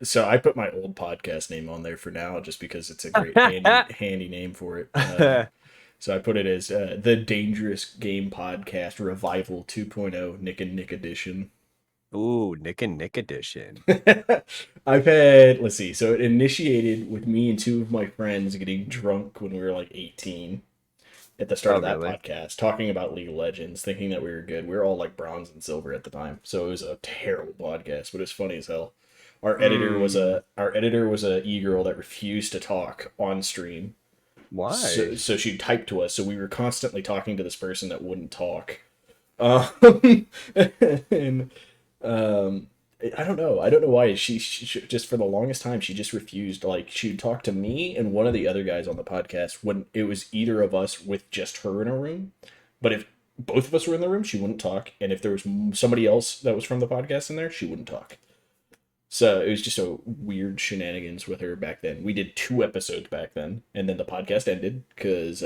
So I put my old podcast name on there for now, just because it's a great handy name for it. So I put it as the Dangerous Game Podcast Revival 2.0 Nick and Nick Edition. Ooh, Nick and Nick edition. I've had, let's see, so it initiated with me and two of my friends getting drunk when we were like 18 at the start Oh, of that really? podcast, talking about League of Legends, thinking that we were good. We were all like bronze and silver at the time, so it was a terrible podcast, but it was funny as hell. Mm, Our editor was a e-girl that refused to talk on stream. So, why? so she typed to us, so we were constantly talking to this person that wouldn't talk. Um, and um, I don't know. I don't know why she just for the longest time she just refused. Like she would talk to me and one of the other guys on the podcast when it was either of us with just her in a room. But if both of us were in the room, she wouldn't talk. And if there was somebody else that was from the podcast in there, she wouldn't talk. So it was just a weird shenanigans with her back then. We did 2 episodes back then, and then the podcast ended because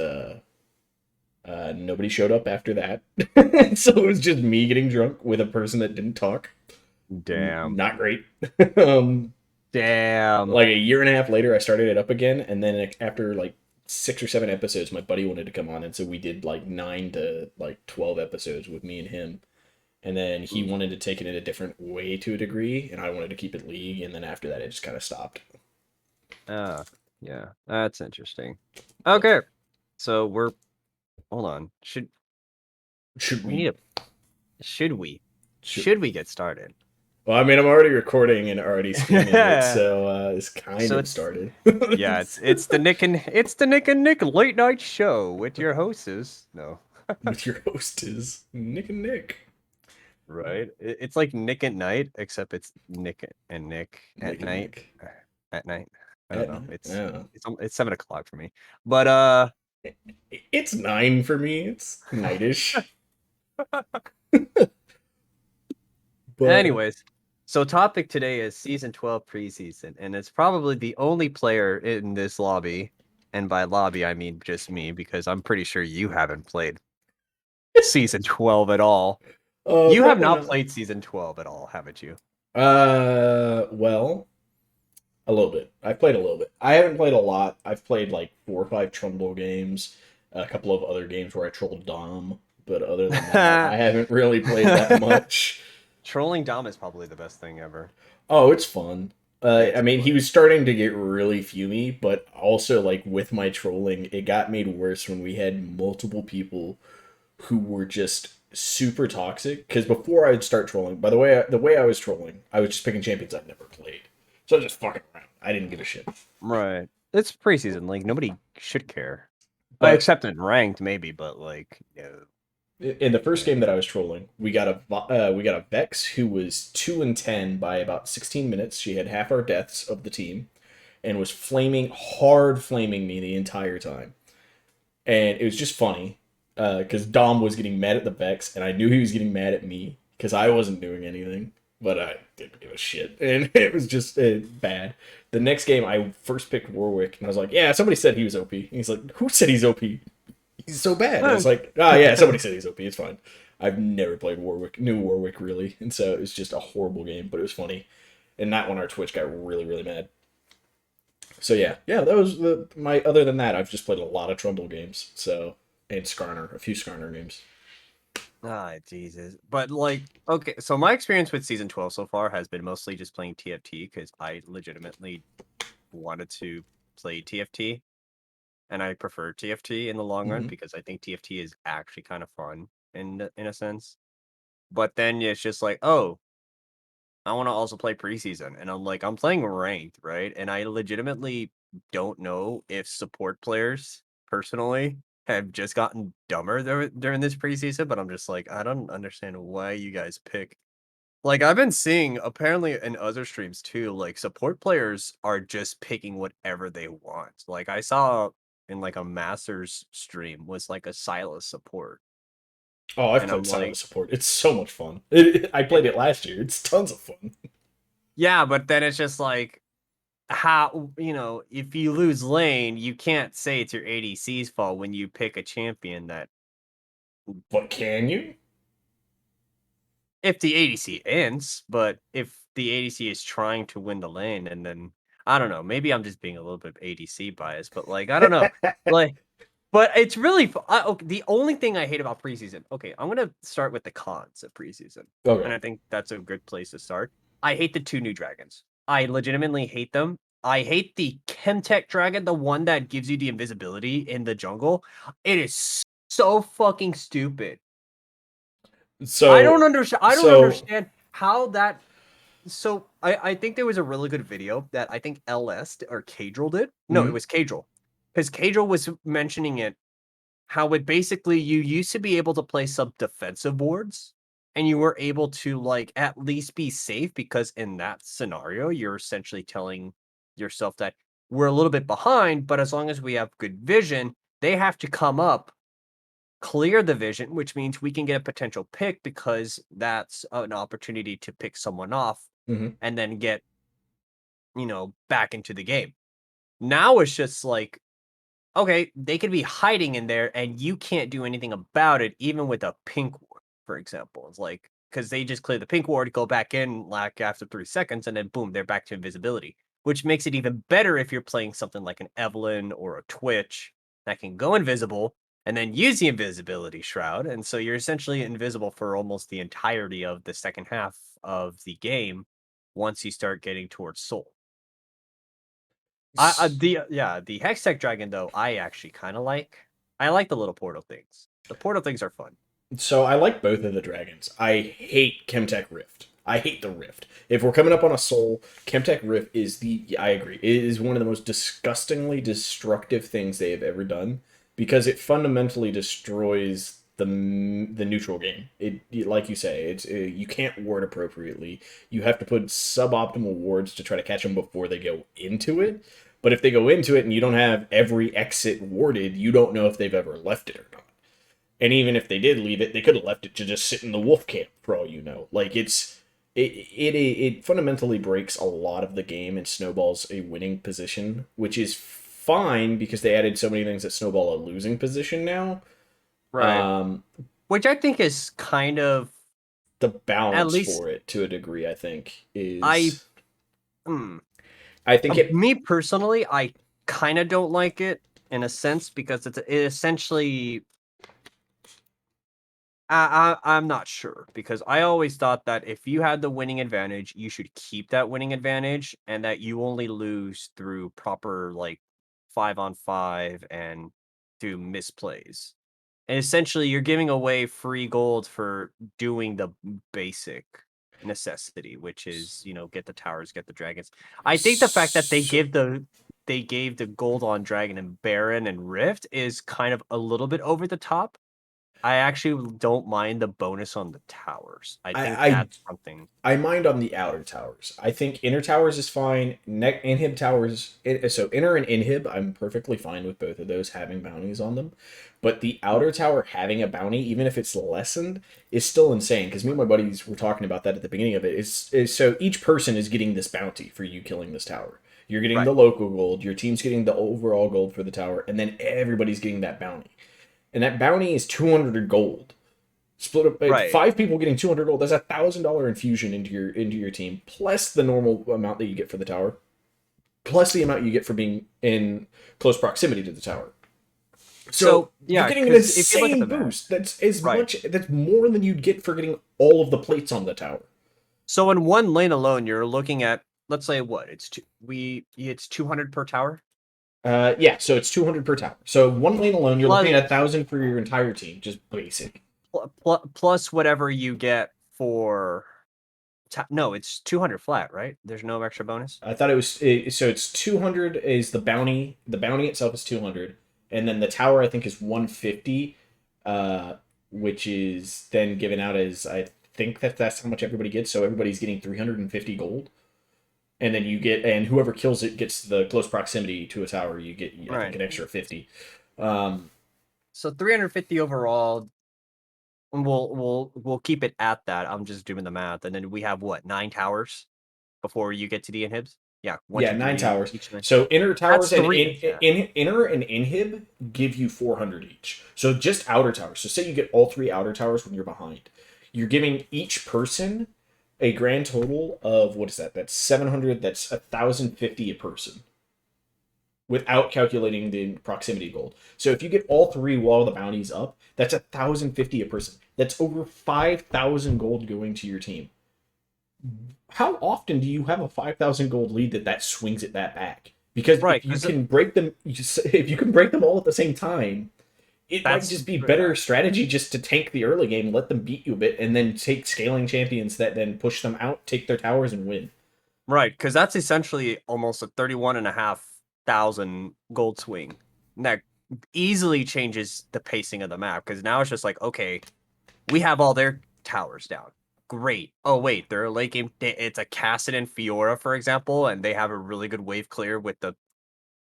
nobody showed up after that. So it was just me getting drunk with a person that didn't talk. Damn. Not great. um, Damn. like a year and a half later, I started it up again, and then after like 6 or 7 episodes, my buddy wanted to come on, and so we did like 9 to 12 episodes with me and him. And then he wanted to take it in a different way to a degree, and I wanted to keep it league. And then after that, it just kind of stopped. Ah, yeah, that's interesting. Okay, so hold on. Should We we? need a should we Should, should we get started? well, I mean, I'm already recording and already streaming it, So so it's kind of it's started. yeah, it's the Nick and Nick late night show with your hosts. No, With your host is Nick and Nick. right? It's like Nick at night, except it's Nick and Nick at Nick and night. Nick At night. I don't at know. night. Yeah. It's 7 o'clock for me. But It's 9 for me. It's nightish. But anyways, so topic today is season 12 preseason, and it's probably the only player in this lobby, and by lobby I mean just me, because I'm pretty sure you haven't played season 12 at all. You have probably not not. played season 12 at all, haven't you? Well, a little bit. I've played a little bit. I haven't played a lot. I've played like 4 or 5 Trumbull games, a couple of other games where I trolled Dom, but other than that, I haven't really played that much. Trolling Dom is probably the best thing ever. Oh, it's fun. I It's mean, he fun. was starting to get really fumey, but also like with my trolling, it got made worse when we had multiple people who were just super toxic. Because before I would start trolling, by the way I was trolling, I was just picking champions I've never played, so I was just fucking around. I didn't give a shit. Right. It's preseason, like nobody should care. But Except in ranked, maybe, but like no. in the first game No. that I was trolling, we got a Vex who was 2-10 by about 16 minutes. She had half our deaths of the team, and was hard flaming me the entire time. And it was just funny because Dom was getting mad at the Vex, and I knew he was getting mad at me because I wasn't doing anything, but I didn't give a shit, and it was just bad. The next game, I first picked Warwick, and I was like, "Yeah, somebody said he was OP." And he's like, "Who said he's OP? He's so bad." And I was like, "Ah, yeah, somebody said he's OP. It's fine." I've never played Warwick, new Warwick really, and so it was just a horrible game, but it was funny. And that one, our Twitch got really, really mad. So yeah, that was my. Other than that, I've just played a lot of Trumbull games. So and Skarner, a few Skarner games. Ah, Jesus. But like, okay, so my experience with season 12 so far has been mostly just playing TFT because I legitimately wanted to play TFT, and I prefer TFT in the long run Mm-hmm. because I think TFT is actually kind of fun in a sense. But then it's just like, oh, I want to also play preseason, and I'm like, I'm playing ranked, right? And I legitimately don't know if support players personally have just gotten dumber during this preseason, but I'm just like, I don't understand why you guys pick. Like, I've been seeing apparently in other streams too, like support players are just picking whatever they want. Like I saw in like a Masters stream was like a Silas support, Oh, I've and played I'm Silent like, Support. It's so much fun. I yeah, played it last year. It's tons of fun. yeah, but then it's just like how if you lose lane, you can't say it's your ADC's fault when you pick a champion that But can you? if the ADC ends, but if the ADC is trying to win the lane, and then I don't know, maybe I'm just being a little bit ADC biased, but like I don't know, like, but it's really okay, the only thing I hate about preseason. Okay, I'm gonna start with the cons of preseason, and Okay. I think that's a good place to start. I hate the two new dragons. I legitimately hate them. I hate the Chemtech dragon, the one that gives you the invisibility in the jungle. It is so fucking stupid. So I don't so understand how that. So I think there was a really good video that I think LS or Cadril did. No, it mhm, was Cadril, because Cadril was mentioning it, how it basically you used to be able to play some defensive boards, and you were able to like at least be safe because in that scenario you're essentially telling yourself that we're a little bit behind, but as long as we have good vision, they have to come up, clear the vision, which means we can get a potential pick because that's an opportunity to pick someone off mhm. and then get, back into the game. Now it's just like, okay, they could be hiding in there and you can't do anything about it, even with a pink ward, for example. It's like, because they just clear the pink ward, go back in like after 3 seconds, and then boom, they're back to invisibility, which makes it even better if you're playing something like an Evelynn or a Twitch that can go invisible and then use the invisibility shroud. And so you're essentially invisible for almost the entirety of the second half of the game once you start getting towards Soul. The Hextech Dragon though, I actually kind of like. I like the little portal things. The portal things are fun. So I like both of the dragons. I hate Chemtech Rift. I hate the Rift. If we're coming up on a soul, Chemtech Rift is I agree. It is one of the most disgustingly destructive things they have ever done because it fundamentally destroys the neutral game. Like you say, you can't ward appropriately. You have to put suboptimal wards to try to catch them before they go into it. But if they go into it and you don't have every exit warded, you don't know if they've ever left it or not. And even if they did leave it, they could have left it to just sit in the wolf camp for all you know. Like it fundamentally breaks a lot of the game and snowballs a winning position, which is fine because they added so many things that snowball a losing position now. Right. Um, Which I think is kind of, the at balance least for it to a degree, I think, I is hmm, I think it. me personally, I kind of don't like it in a sense because it essentially I'm not sure because I always thought that if you had the winning advantage, you should keep that winning advantage and that you only lose through proper like 5-on-5 and through misplays. And essentially you're giving away free gold for doing the basic necessity, which is, get the towers, get the dragons. I think the fact that So, they gave the gold on dragon and baron and rift is kind of a little bit over the top. I actually don't mind the bonus on the towers. I think I that's something. I mind on the outer towers. I think inner towers is fine. Inhib towers. So inner and inhib, I'm perfectly fine with both of those having bounties on them. But the outer tower having a bounty, even if it's lessened, is still insane. Because me and my buddies were talking about that at the beginning of it. Is so each person is getting this bounty for you killing this tower. You're getting Right, the local gold. Your team's getting the overall gold for the tower, and then everybody's getting that bounty. And that bounty is 200 gold split up right, 5 people getting 200 gold. That's $1,000 infusion into your team, plus the normal amount that you get for the tower, plus the amount you get for being in close proximity to the tower. So so you're yeah, getting an because if you look at insane the math, boost. That's as right. much. That's more than you'd get for getting all of the plates on the tower. So in one lane alone, you're looking at, let's say, what it's 200 per tower Yeah. So it's 200 per tower. So one lane alone, you're looking plus at 1,000 for your entire team, just basic. plus whatever you get for. No, it's 200 flat, right? There's no extra bonus. I thought so it's 200 is the bounty. The bounty itself is 200, and then the tower I think is 150, uh, which is then given out as I think that's how much everybody gets. So everybody's getting 350 gold, and then and whoever kills it gets the close proximity to a tower. You get I think Right. an extra 50. Um, So 350 overall. We'll keep it at that. I'm just doing the math, and then we have what, 9 towers before you get to the inhibs? Yeah, one, yeah, two, nine three, towers. each nine. So inner That's towers and three. Yeah. inner and inhib give you 400 each. So just outer towers. So say you get all three outer towers when you're behind. You're giving each person A grand total of what is that? That's 700. That's 1,050 a person without calculating the proximity gold. So if you get all three while the bounty's up, that's 1,050 a person. That's over 5,000 gold going to your team. How often do you have a 5,000 gold lead that swings it that back? Because Right, if you can break them, if you can break them all at the same time, it might that's just be yeah. better strategy just to tank the early game, let them beat you a bit, and then take scaling champions that then push them out, take their towers, and win. Right, because that's essentially almost a 31,500 gold swing. And that easily changes the pacing of the map because now it's just like, okay, we have all their towers down. Great. Oh wait, they're late game. It's a Cassid and Fiora, for example, and they have a really good wave clear with the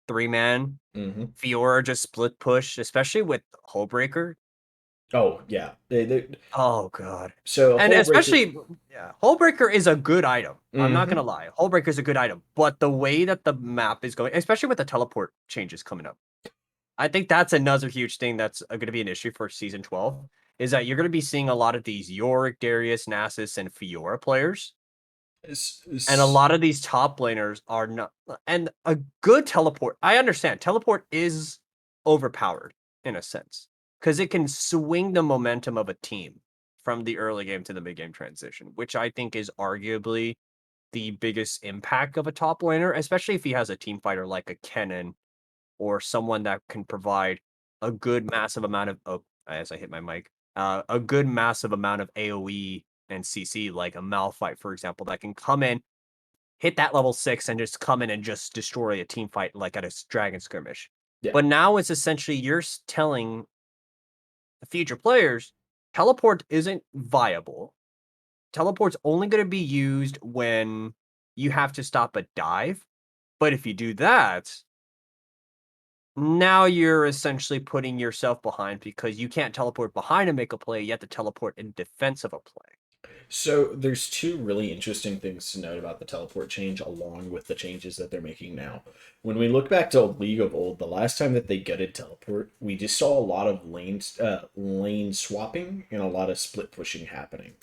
3-man. Mm-hmm. Fiora just split push, especially with Hullbreaker. Oh yeah, Oh god. so And Hullbreaker. especially yeah, Hullbreaker is a good item. I'm not gonna Mm-hmm. lie. Hullbreaker is a good item, but the way that the map is going, especially with the teleport changes coming up, I think that's another huge thing that's gonna be an issue for season 12, is that you're gonna be seeing a lot of these Yorick, Darius, Nasus, and Fiora players. And a lot of these top laners are not, and a good teleport. I understand teleport is overpowered in a sense because it can swing the momentum of a team from the early game to the mid game transition, which I think is arguably the biggest impact of a top laner, especially if he has a team fighter like a Kennen or someone that can provide a good massive amount of, oh, as I hit my mic, a good massive amount of AoE and CC, like a Malphite, for example, that can come in, hit that level 6 and just come in and just destroy a team fight like at a dragon skirmish. Yeah. But now it's essentially you're telling the future players teleport isn't viable. Teleport's only going to be used when you have to stop a dive. But if you do that, now you're essentially putting yourself behind because you can't teleport behind and make a play. You have to teleport in defense of a play. So there's two really interesting things to note about the teleport change along with the changes that they're making now. When we look back to League of Old, the last time that they gutted teleport, we just saw a lot of lane swapping and a lot of split pushing happening.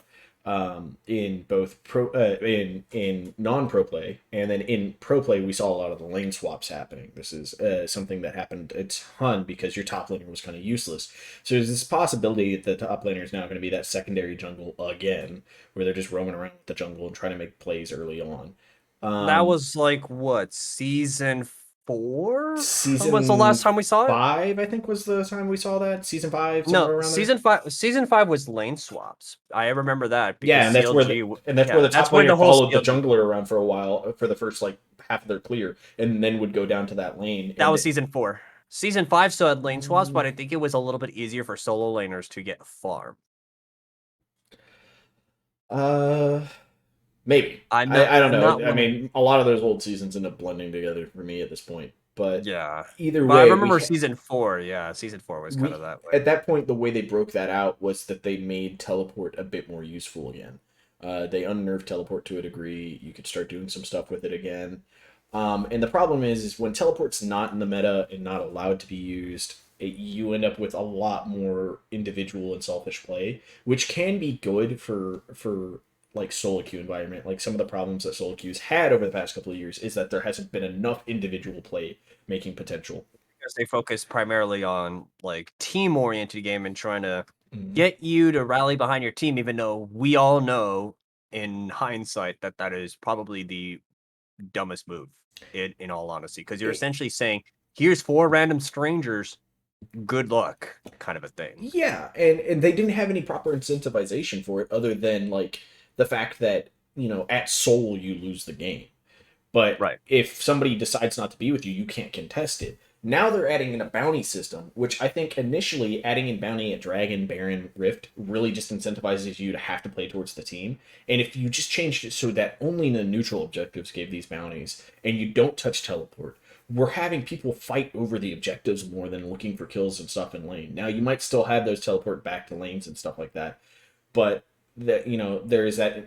In both in non-pro play, and then in pro play we saw a lot of the lane swaps happening. This is something that happened a ton because your top laner was kind of useless. So there's this possibility that the top laner is now going to be that secondary jungle again, where they're just roaming around the jungle and trying to make plays early on. That Um, was like what, season 4? Was the Season last time we saw it? five, I think, was the time we saw that. Season five, No, somewhere around there. season 5 was lane swaps. I remember that because Yeah, and CLG that's where yeah, the that's top where the laner whole followed the CLG jungler around for a while for the first like half of their clear, and then would go down to that lane. that And was season 4. Season 5 still had lane swaps, but mm, I think it was a little bit easier for solo laners to get farm. uh, maybe I don't I'm not know. I 100. mean, a lot of those old seasons end up blending together for me at this point. But Yeah. either But I way, remember season 4, yeah, season 4 was kind of we that way. at that point the way they broke that out was that they made teleport a bit more useful again. They unnerved teleport to a degree. You could start doing some stuff with it again. And the problem is when teleport's not in the meta and not allowed to be used, you end up with a lot more individual and selfish play, which can be good for like solo queue environment. Like some of the problems that solo queues had over the past couple of years is that there hasn't been enough individual play making potential. Because they focus primarily on like team oriented game and trying to Mhm. get you to rally behind your team, even though we all know in hindsight that that is probably the dumbest move in all honesty. Because you're It, essentially saying, here's 4 random strangers, good luck, kind of a thing. Yeah, and they didn't have any proper incentivization for it other than like the fact that, at soul you lose the game. But Right. if somebody decides not to be with you, you can't contest it. Now they're adding in a bounty system, which I think initially adding in bounty at Dragon, Baron, Rift really just incentivizes you to have to play towards the team. And if you just changed it so that only the neutral objectives gave these bounties and you don't touch teleport, we're having people fight over the objectives more than looking for kills and stuff in lane. Now you might still have those teleport back to lanes and stuff like that, but that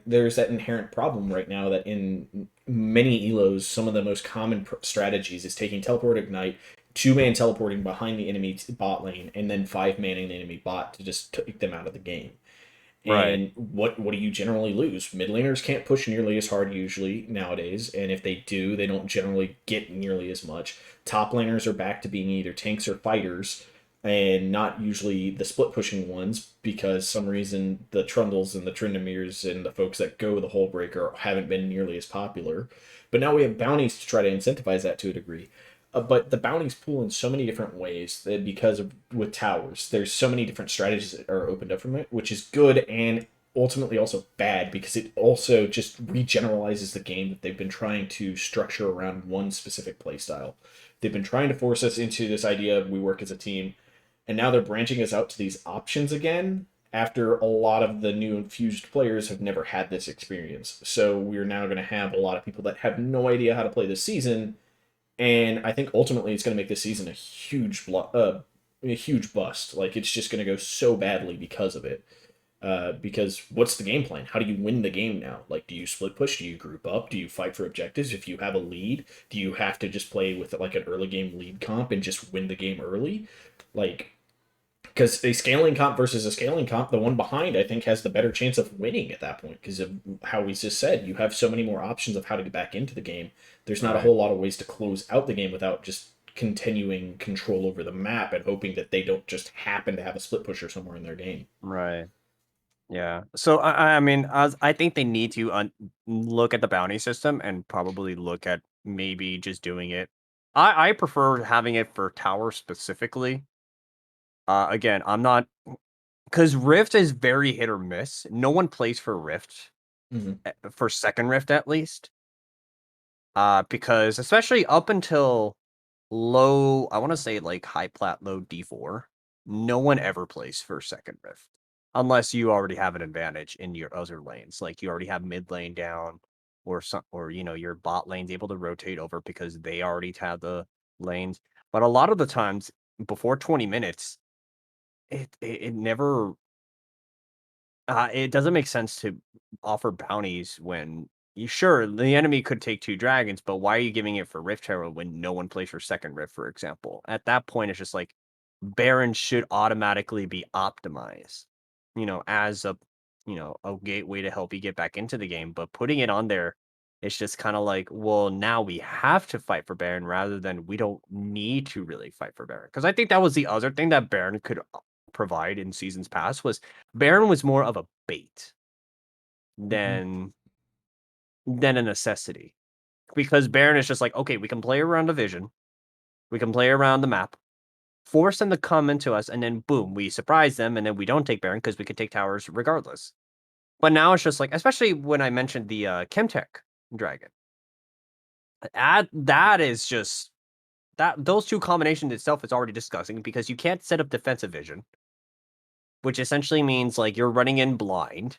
there's that inherent problem right now that in many elos some of the most common strategies is taking teleport ignite, two-man teleporting behind the enemy bot lane, and then five-manning the enemy bot to just take them out of the game. Right. And what do you generally lose? Mid laners can't push nearly as hard usually nowadays, and if they do, they don't generally get nearly as much. Top laners are back to being either tanks or fighters, and not usually the split pushing ones because some reason the Trundles and the Tryndamirs and the folks that go the Hull Breaker haven't been nearly as popular. But now we have bounties to try to incentivize that to a degree. But the bounties pool in so many different ways that because of with towers, there's so many different strategies that are opened up from it, which is good and ultimately also bad because it also just regeneralizes the game that they've been trying to structure around one specific playstyle. They've been trying to force us into this idea of we work as a team, and now they're branching us out to these options again after a lot of the new infused players have never had this experience. So we're now going to have a lot of people that have no idea how to play this season, and I think ultimately it's going to make this season a huge bust. Like it's just going to go so badly because of it. Because what's the game plan? How do you win the game now? Like, do you split push? Do you group up? Do you fight for objectives? If you have a lead, do you have to just play with like an early game lead comp and just win the game early? Like, because a scaling comp versus a scaling comp, the one behind I think has the better chance of winning at that point because of how we just said you have so many more options of how to get back into the game. There's not a Right. whole lot of ways to close out the game without just continuing control over the map and hoping that they don't just happen to have a split pusher somewhere in their game. Right. Yeah. So I mean, I think they need to look at the bounty system and probably look at maybe just doing it. I prefer having it for tower specifically. Again, I'm not because Rift is very hit or miss. No one plays for Rift Mm-hmm. for second Rift at least. Because especially up until low, I want to say like high plat low D4, no one ever plays for second Rift unless you already have an advantage in your other lanes. Like you already have mid lane down or some or your bot lane's able to rotate over because they already have the lanes. But a lot of the times before 20 minutes, it never it doesn't make sense to offer bounties when you sure the enemy could take two dragons, but why are you giving it for Rift Herald when no one plays for second Rift, for example? At that point, it's just like Baron should automatically be optimized, as a gateway to help you get back into the game. But putting it on there, it's just kind of like, well, now we have to fight for Baron rather than we don't need to really fight for Baron. Because I think that was the other thing that Baron could provide in seasons past was Baron was more of a bait Mm-hmm. than a necessity. Because Baron is just like, okay, we can play around the vision, we can play around the map, force them to come into us, and then boom, we surprise them, and then we don't take Baron because we could take towers regardless. But now it's just like, especially when I mentioned the Chemtech dragon, that is just that those two combinations itself is already disgusting because you can't set up defensive vision, which essentially means like you're running in blind.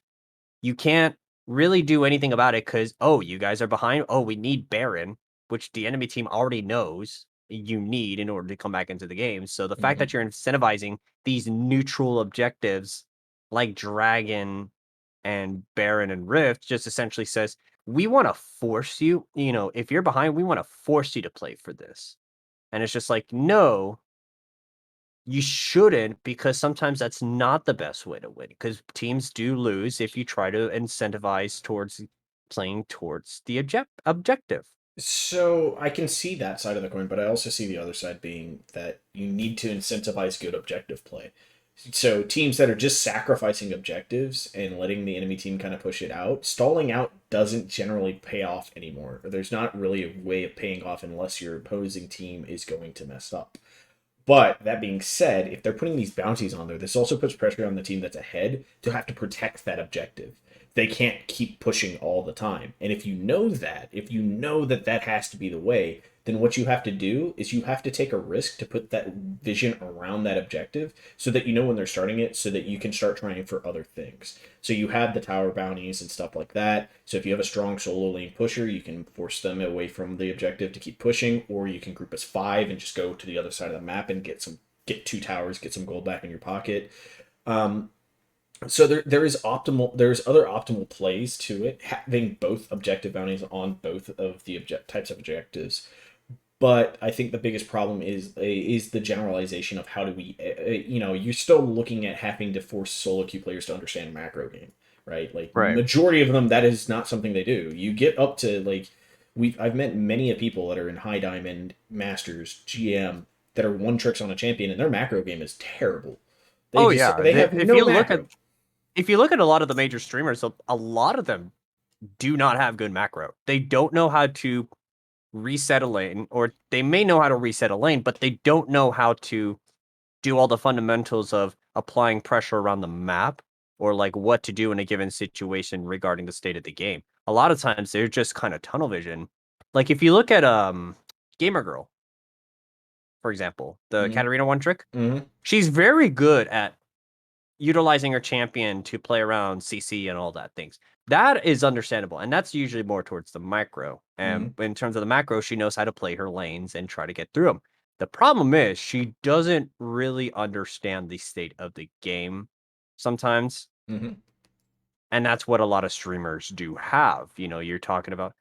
You can't really do anything about it because, oh, you guys are behind. Oh, we need Baron, which the enemy team already knows you need in order to come back into the game. So the fact Mm-hmm. that you're incentivizing these neutral objectives like Dragon and Baron and Rift just essentially says, we want to force you, if you're behind, we want to force you to play for this. And it's just like, no, you shouldn't, because sometimes that's not the best way to win, because teams do lose if you try to incentivize towards playing towards the objective. So I can see that side of the coin, but I also see the other side being that you need to incentivize good objective play. So teams that are just sacrificing objectives and letting the enemy team kind of push it out, stalling out doesn't generally pay off anymore. There's not really a way of paying off unless your opposing team is going to mess up. But that being said, if they're putting these bounties on there, this also puts pressure on the team that's ahead to have to protect that objective. They can't keep pushing all the time. And if you know that that has to be the way, then what you have to do is you have to take a risk to put that vision around that objective so that you know when they're starting it so that you can start trying for other things. So you have the tower bounties and stuff like that. So if you have a strong solo lane pusher, you can force them away from the objective to keep pushing, or you can group as five and just go to the other side of the map and get two towers, get some gold back in your pocket. Um, so there's other optimal plays to it, having both objective bounties on both of the types of objectives. But I think the biggest problem is the generalization of how do we, you're still looking at having to force solo queue players to understand macro game, right? Like Right. majority of them, that is not something they do. You get up to like, I've met many of people that are in high diamond, masters, GM that are one tricks on a champion, and their macro game is terrible. Oh yeah. They have no macro. If you look at a lot of the major streamers, a lot of them do not have good macro. They don't know how to reset a lane, or they may know how to reset a lane, but they don't know how to do all the fundamentals of applying pressure around the map, or like what to do in a given situation regarding the state of the game. A lot of times they're just kind of tunnel vision. Like if you look at Gamer Girl, for example, the Mm-hmm. Katarina one trick, Mm-hmm. she's very good at utilizing her champion to play around CC and all that things. That is understandable, and that's usually more towards the micro. Mm-hmm. And in terms of the macro, she knows how to play her lanes and try to get through them. The problem is she doesn't really understand the state of the game sometimes, Mm-hmm. and that's what a lot of streamers do have. You're talking about.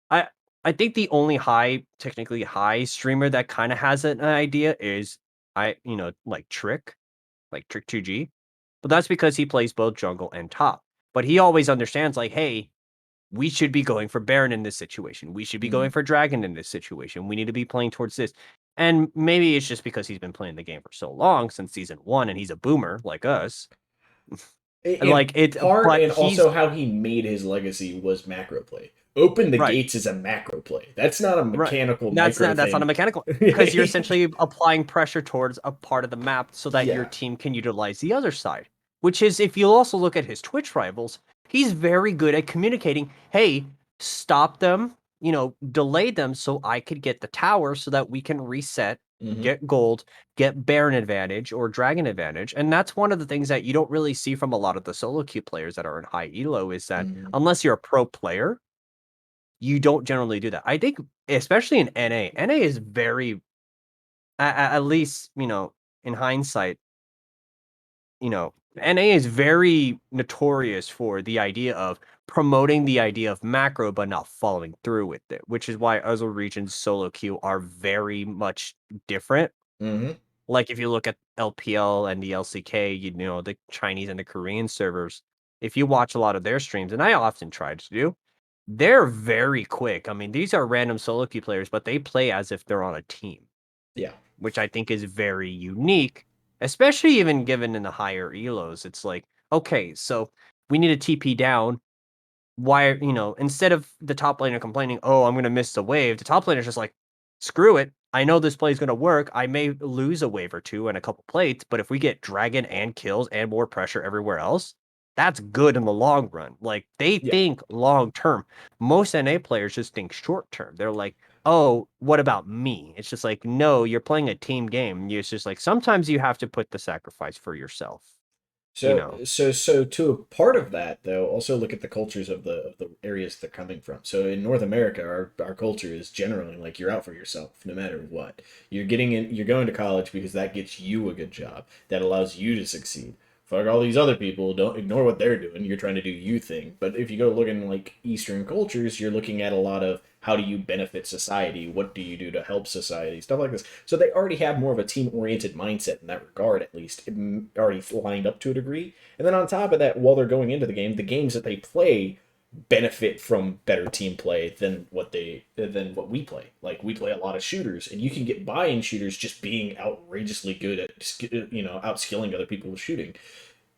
I I think the only technically high streamer that kind of has an idea is like Trick 2G, but that's because he plays both jungle and top. But he always understands, like, hey, we should be going for Baron in this situation. We should be Mm-hmm. going for Dragon in this situation. We need to be playing towards this. And maybe it's just because he's been playing the game for so long since season one and he's a boomer like us. And In like it, part, but and he's also how he made his legacy was macro play. Open the right. gates is a macro play. That's not a Right. mechanical That's micro not a thing. mechanical, because you're essentially applying pressure towards a part of the map so that your Yeah. team can utilize the other side. Which is, if you also look at his Twitch rivals, he's very good at communicating, hey, stop them, delay them so I could get the tower so that we can reset, Mm-hmm. get gold, get Baron advantage or Dragon advantage. And that's one of the things that you don't really see from a lot of the solo queue players that are in high elo, is that Mm-hmm. unless you're a pro player, you don't generally do that. I think, especially in NA is very, at least, in hindsight, NA is very notorious for the idea of promoting the idea of macro but not following through with it, which is why other regions solo queue are very much different. Mm-hmm. Like if you look at LPL and the LCK, the Chinese and the Korean servers, if you watch a lot of their streams, and I often try to do, they're very quick. I mean, these are random solo queue players, but they play as if they're on a team, Yeah. which I think is very unique, especially even given in the higher elos. It's like, okay, so we need a TP down. Why, instead of the top laner complaining, oh, I'm going to miss the wave, the top laner's just like, screw it. I know this play is going to work. I may lose a wave or two and a couple plates, but if we get dragon and kills and more pressure everywhere else, that's good in the long run. Like, they Yeah. think long term. Most NA players just think short term. They're like, oh, what about me? It's just like, no, you're playing a team game. It's just like, sometimes you have to put the sacrifice for yourself, you So, know? to a part of that though, also look at the cultures of the areas they're coming from. So in North America, our culture is generally like you're out for yourself, no matter what. You're going to college because that gets you a good job, that allows you to succeed. Fuck all these other people. Don't ignore what they're doing. You're trying to do you thing. But if you go look in like Eastern cultures, you're looking at a lot of how do you benefit society? What do you do to help society? Stuff like this. So they already have more of a team oriented mindset in that regard, at least, already lined up to a degree. And then on top of that, while they're going into the game, the games that they play benefit from better team play than what we play. Like we play a lot of shooters, and you can get by in shooters just being outrageously good at outskilling other people with shooting.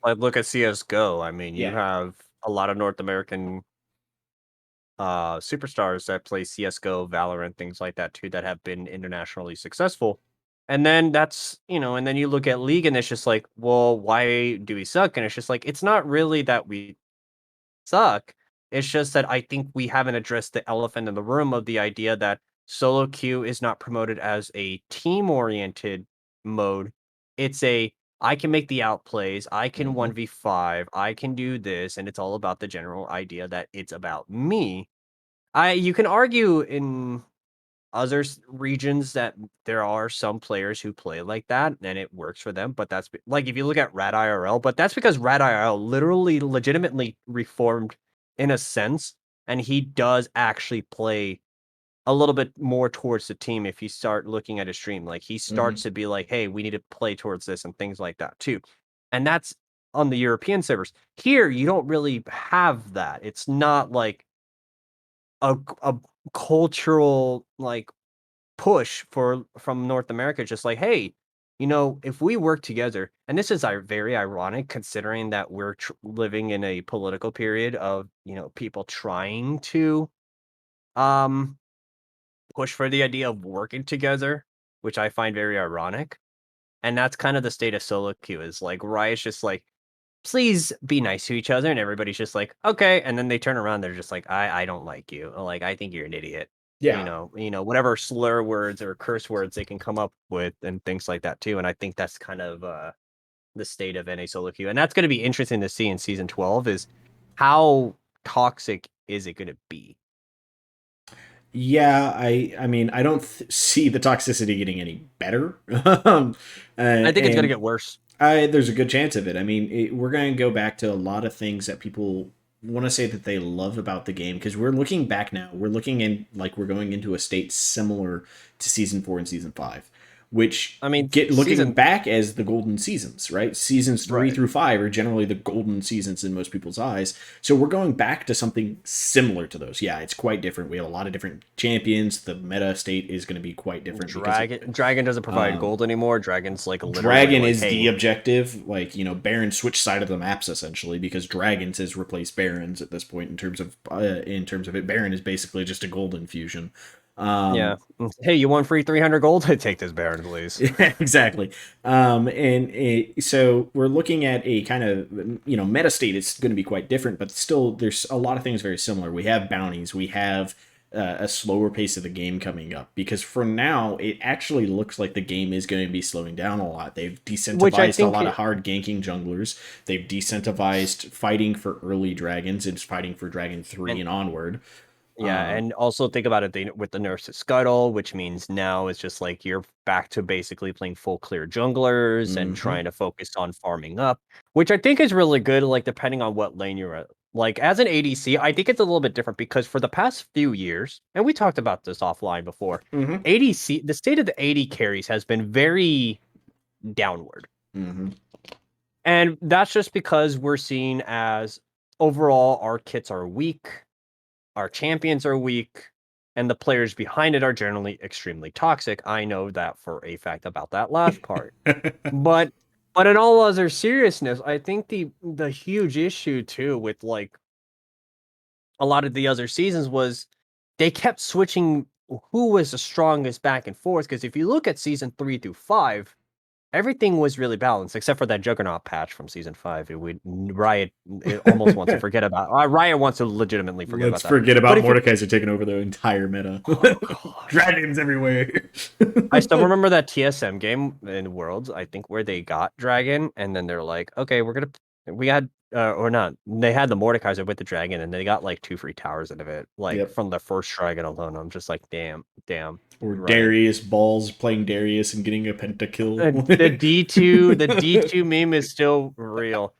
Like, look at CS:GO. I mean, you Yeah. have a lot of North American superstars that play CS:GO, Valorant, things like that too, that have been internationally successful. And then and then you look at League and it's just like, well, why do we suck? And it's just like, it's not really that we suck. It's just that I think we haven't addressed the elephant in the room of the idea that solo queue is not promoted as a team oriented mode. It's I can make the outplays, I can Mm-hmm. 1v5, I can do this, and it's all about the general idea that it's about me. You can argue in other regions that there are some players who play like that and it works for them, but like if you look at Rad IRL, but that's because Rad IRL literally legitimately reformed in a sense, and he does actually play a little bit more towards the team if you start looking at his stream. Like he Hmm. starts to be like, hey, we need to play towards this and things like that too. And that's on the European servers. Here, you don't really have that. It's not like a cultural like push from North America, just like, hey, if we work together, and this is very ironic considering that we're living in a political period of people trying to um push for the idea of working together, which I find very ironic. And that's kind of the state of solo queue is like Riot's just like, please be nice to each other, and everybody's just like, okay, and then they turn around, they're just like, I don't like you, or like I think you're an idiot. Yeah. Whatever slur words or curse words they can come up with and things like that too. And I think that's kind of the state of NA solo queue. And that's gonna be interesting to see in season 12 is how toxic is it gonna be? Yeah, I mean, I don't see the toxicity getting any better. I think it's gonna And get worse. there's a good chance of it. I mean, we're going to go back to a lot of things that people want to say that they love about the game because we're looking back now. We're looking in like we're going into a state similar to season 4 and season 5, which I mean, get looking season back as the golden seasons, right? Seasons 3 right. through 5 are generally the golden seasons in most people's eyes. So we're going back to something similar to those. Yeah, it's quite different. We have a lot of different champions. The meta state is going to be quite different because of Dragon doesn't provide gold anymore. Dragon's like literally Dragon like, is the hey, objective. Like, Baron switched side of the maps essentially because Dragons has replaced Barons at this point in terms of it. Baron is basically just a golden fusion. yeah, Um, hey, you want free 300 gold? Take this Baron, please. yeah, exactly. So we're looking at a kind of meta state. It's going to be quite different, but still, there's a lot of things very similar. We have bounties. We have a slower pace of the game coming up because for now, it actually looks like the game is going to be slowing down a lot. They've Which I decentivized a think, lot of hard ganking junglers. They've decentivized fighting for early dragons and fighting for Dragon 3 and and onward. yeah, and also think about it with the nerfs to Scuttle, which means now it's just like you're back to basically playing full clear junglers and Hmm. trying to focus on farming up, which I think is really good, like depending on what lane you're at. Like as an ADC, I think it's a little bit different because for the past few years, and we talked about this offline before, Hmm. ADC, the state of the AD carries has been very downward. Hmm. And that's just because we're seeing as overall our kits are weak, our champions are weak, and the players behind it are generally extremely toxic. I know that for a fact about that last part. But in all other seriousness, I think the huge issue too with like a lot of the other seasons was they kept switching who was the strongest back and forth. Because if you look at season 3 through 5, everything was really balanced except for that Juggernaut patch from season 5. Riot it almost wants to forget about. Riot wants to legitimately forget Let's about that. forget But about if you, Mordekaiser taking over the entire meta. oh gosh, Dragons everywhere. I still remember that TSM game in Worlds, I think, where they got Dragon, and then they're like, okay, we had, or not, they had the Mordekaiser with the Dragon, and they got like 2 free towers out of it, like Yep. from the first Dragon alone. I'm just like, damn, Or right. Darius Balls playing Darius and getting a pentakill. The D2 meme is still real,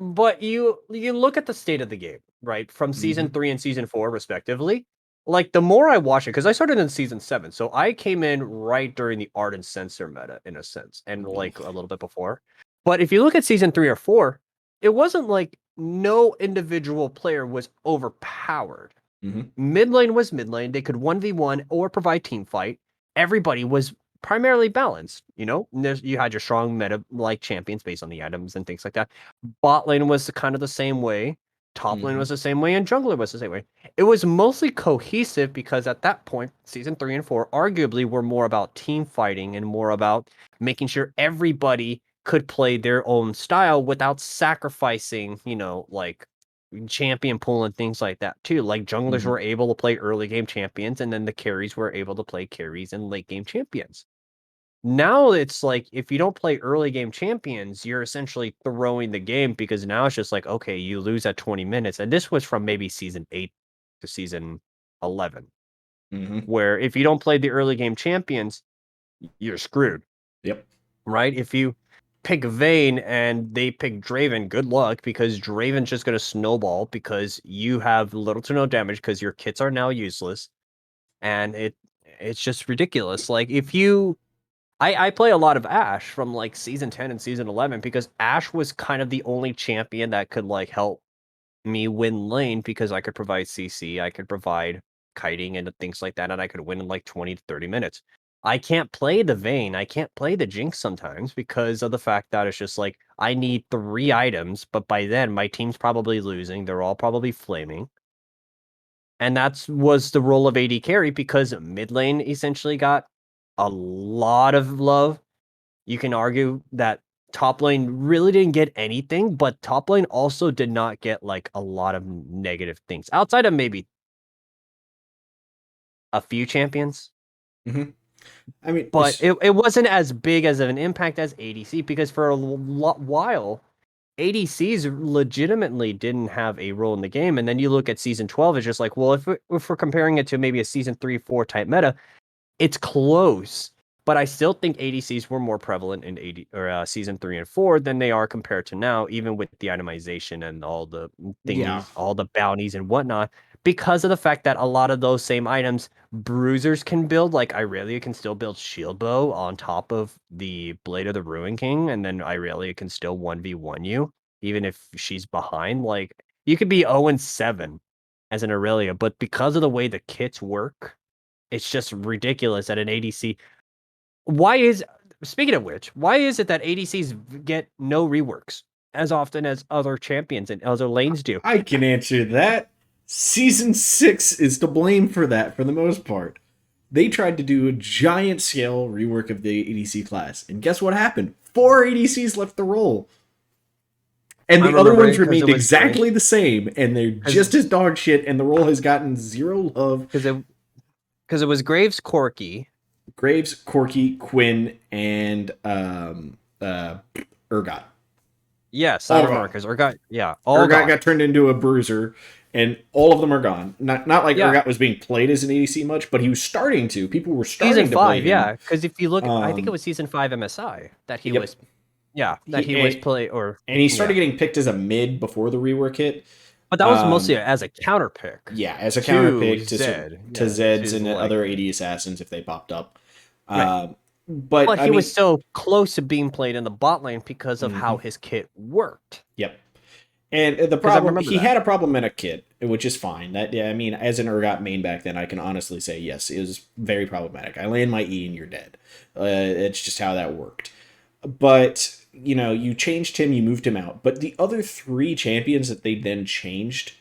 but you look at the state of the game, right? From season Hmm. 3 and season 4 respectively. Like the more I watch it, because I started in season 7, so I came in right during the Art and Censor meta in a sense, and like a little bit before. But if you look at season 3 or 4, it wasn't like no individual player was overpowered. Hmm. Mid lane was mid lane. They could 1v1 or provide team fight. Everybody was primarily balanced. You had your strong meta like champions based on the items and things like that. Bot lane was kind of the same way. Top lane Hmm. was the same way, and jungler was the same way. It was mostly cohesive because at that point, season 3 and 4 arguably were more about team fighting and more about making sure everybody could play their own style without sacrificing, like champion pool and things like that too. Like junglers Hmm. were able to play early game champions, and then the carries were able to play carries and late game champions. Now it's like if you don't play early game champions, you're essentially throwing the game because now it's just like, okay, you lose at 20 minutes. And this was from maybe season 8 to season 11, Hmm. where if you don't play the early game champions, you're screwed, Yep. right? pick Vayne and they pick Draven, good luck, because Draven's just going to snowball because you have little to no damage because your kits are now useless. And it's just ridiculous. Like, if you I play a lot of Ashe from like season 10 and season 11 because Ashe was kind of the only champion that could like help me win lane because I could provide CC, I could provide kiting and things like that, and I could win in like 20 to 30 minutes. I can't play the Vayne, I can't play the Jinx sometimes because of the fact that it's just like I need 3 items, but by then my team's probably losing, they're all probably flaming. And that's was the role of AD carry because mid lane essentially got a lot of love. You can argue that top lane really didn't get anything, but top lane also did not get like a lot of negative things outside of maybe a few champions. Mm-hmm. I mean, But it wasn't as big as of an impact as ADC because for a while, ADCs legitimately didn't have a role in the game. And then you look at season 12, it's just like, well, if we're comparing it to maybe a season 3-4 type meta, it's close, but I still think ADCs were more prevalent in season 3 and 4 than they are compared to now, even with the itemization and all the yeah. thingies, all the bounties and whatnot, because of the fact that a lot of those same items bruisers can build. Like Irelia can still build shield bow on top of the Blade of the Ruin King, and then Irelia can still 1v1 you, even if she's behind. Like, you could be 0-7 as an Irelia, but because of the way the kits work, it's just ridiculous that an ADC. Speaking of which, why is it that ADCs get no reworks as often as other champions and other lanes do? I can answer that. Season 6 is to blame for that for the most part. They tried to do a giant scale rework of the ADC class, and guess what happened? 4 ADCs left the role. And I the other remember ones it because it remained was exactly the same, and they're just as dog shit, and the role has gotten zero love. Because it was Graves, Corki, Graves, Corki, Quinn, and Urgot. yes, I All remember gone. because Urgot, all Urgot gone. got turned into a bruiser, and all of them are gone. Not like Yeah. Urgot was being played as an ADC much, but he was starting to. People were Season starting to play 5, him. yeah. Because if you look, I think it was season 5 MSI that he Yep. was, that he was play or And he started yeah. getting picked as a mid before the rework hit. But that was mostly as a counter pick. Yeah, as a counter To pick to Zed, to yeah, Zeds to and like, other AD assassins if they popped up. right. But I he was mean, so close to being played in the bot lane because of how mhm. his kit worked. Yep. And the Because I problem, remember he that. had a problematic kit, which is fine. That, yeah, I mean, as an Urgot main back then, I can honestly say yes, it was very problematic. I land my E and you're dead. It's just how that worked. But you changed him, you moved him out. But the other 3 champions that they then changed,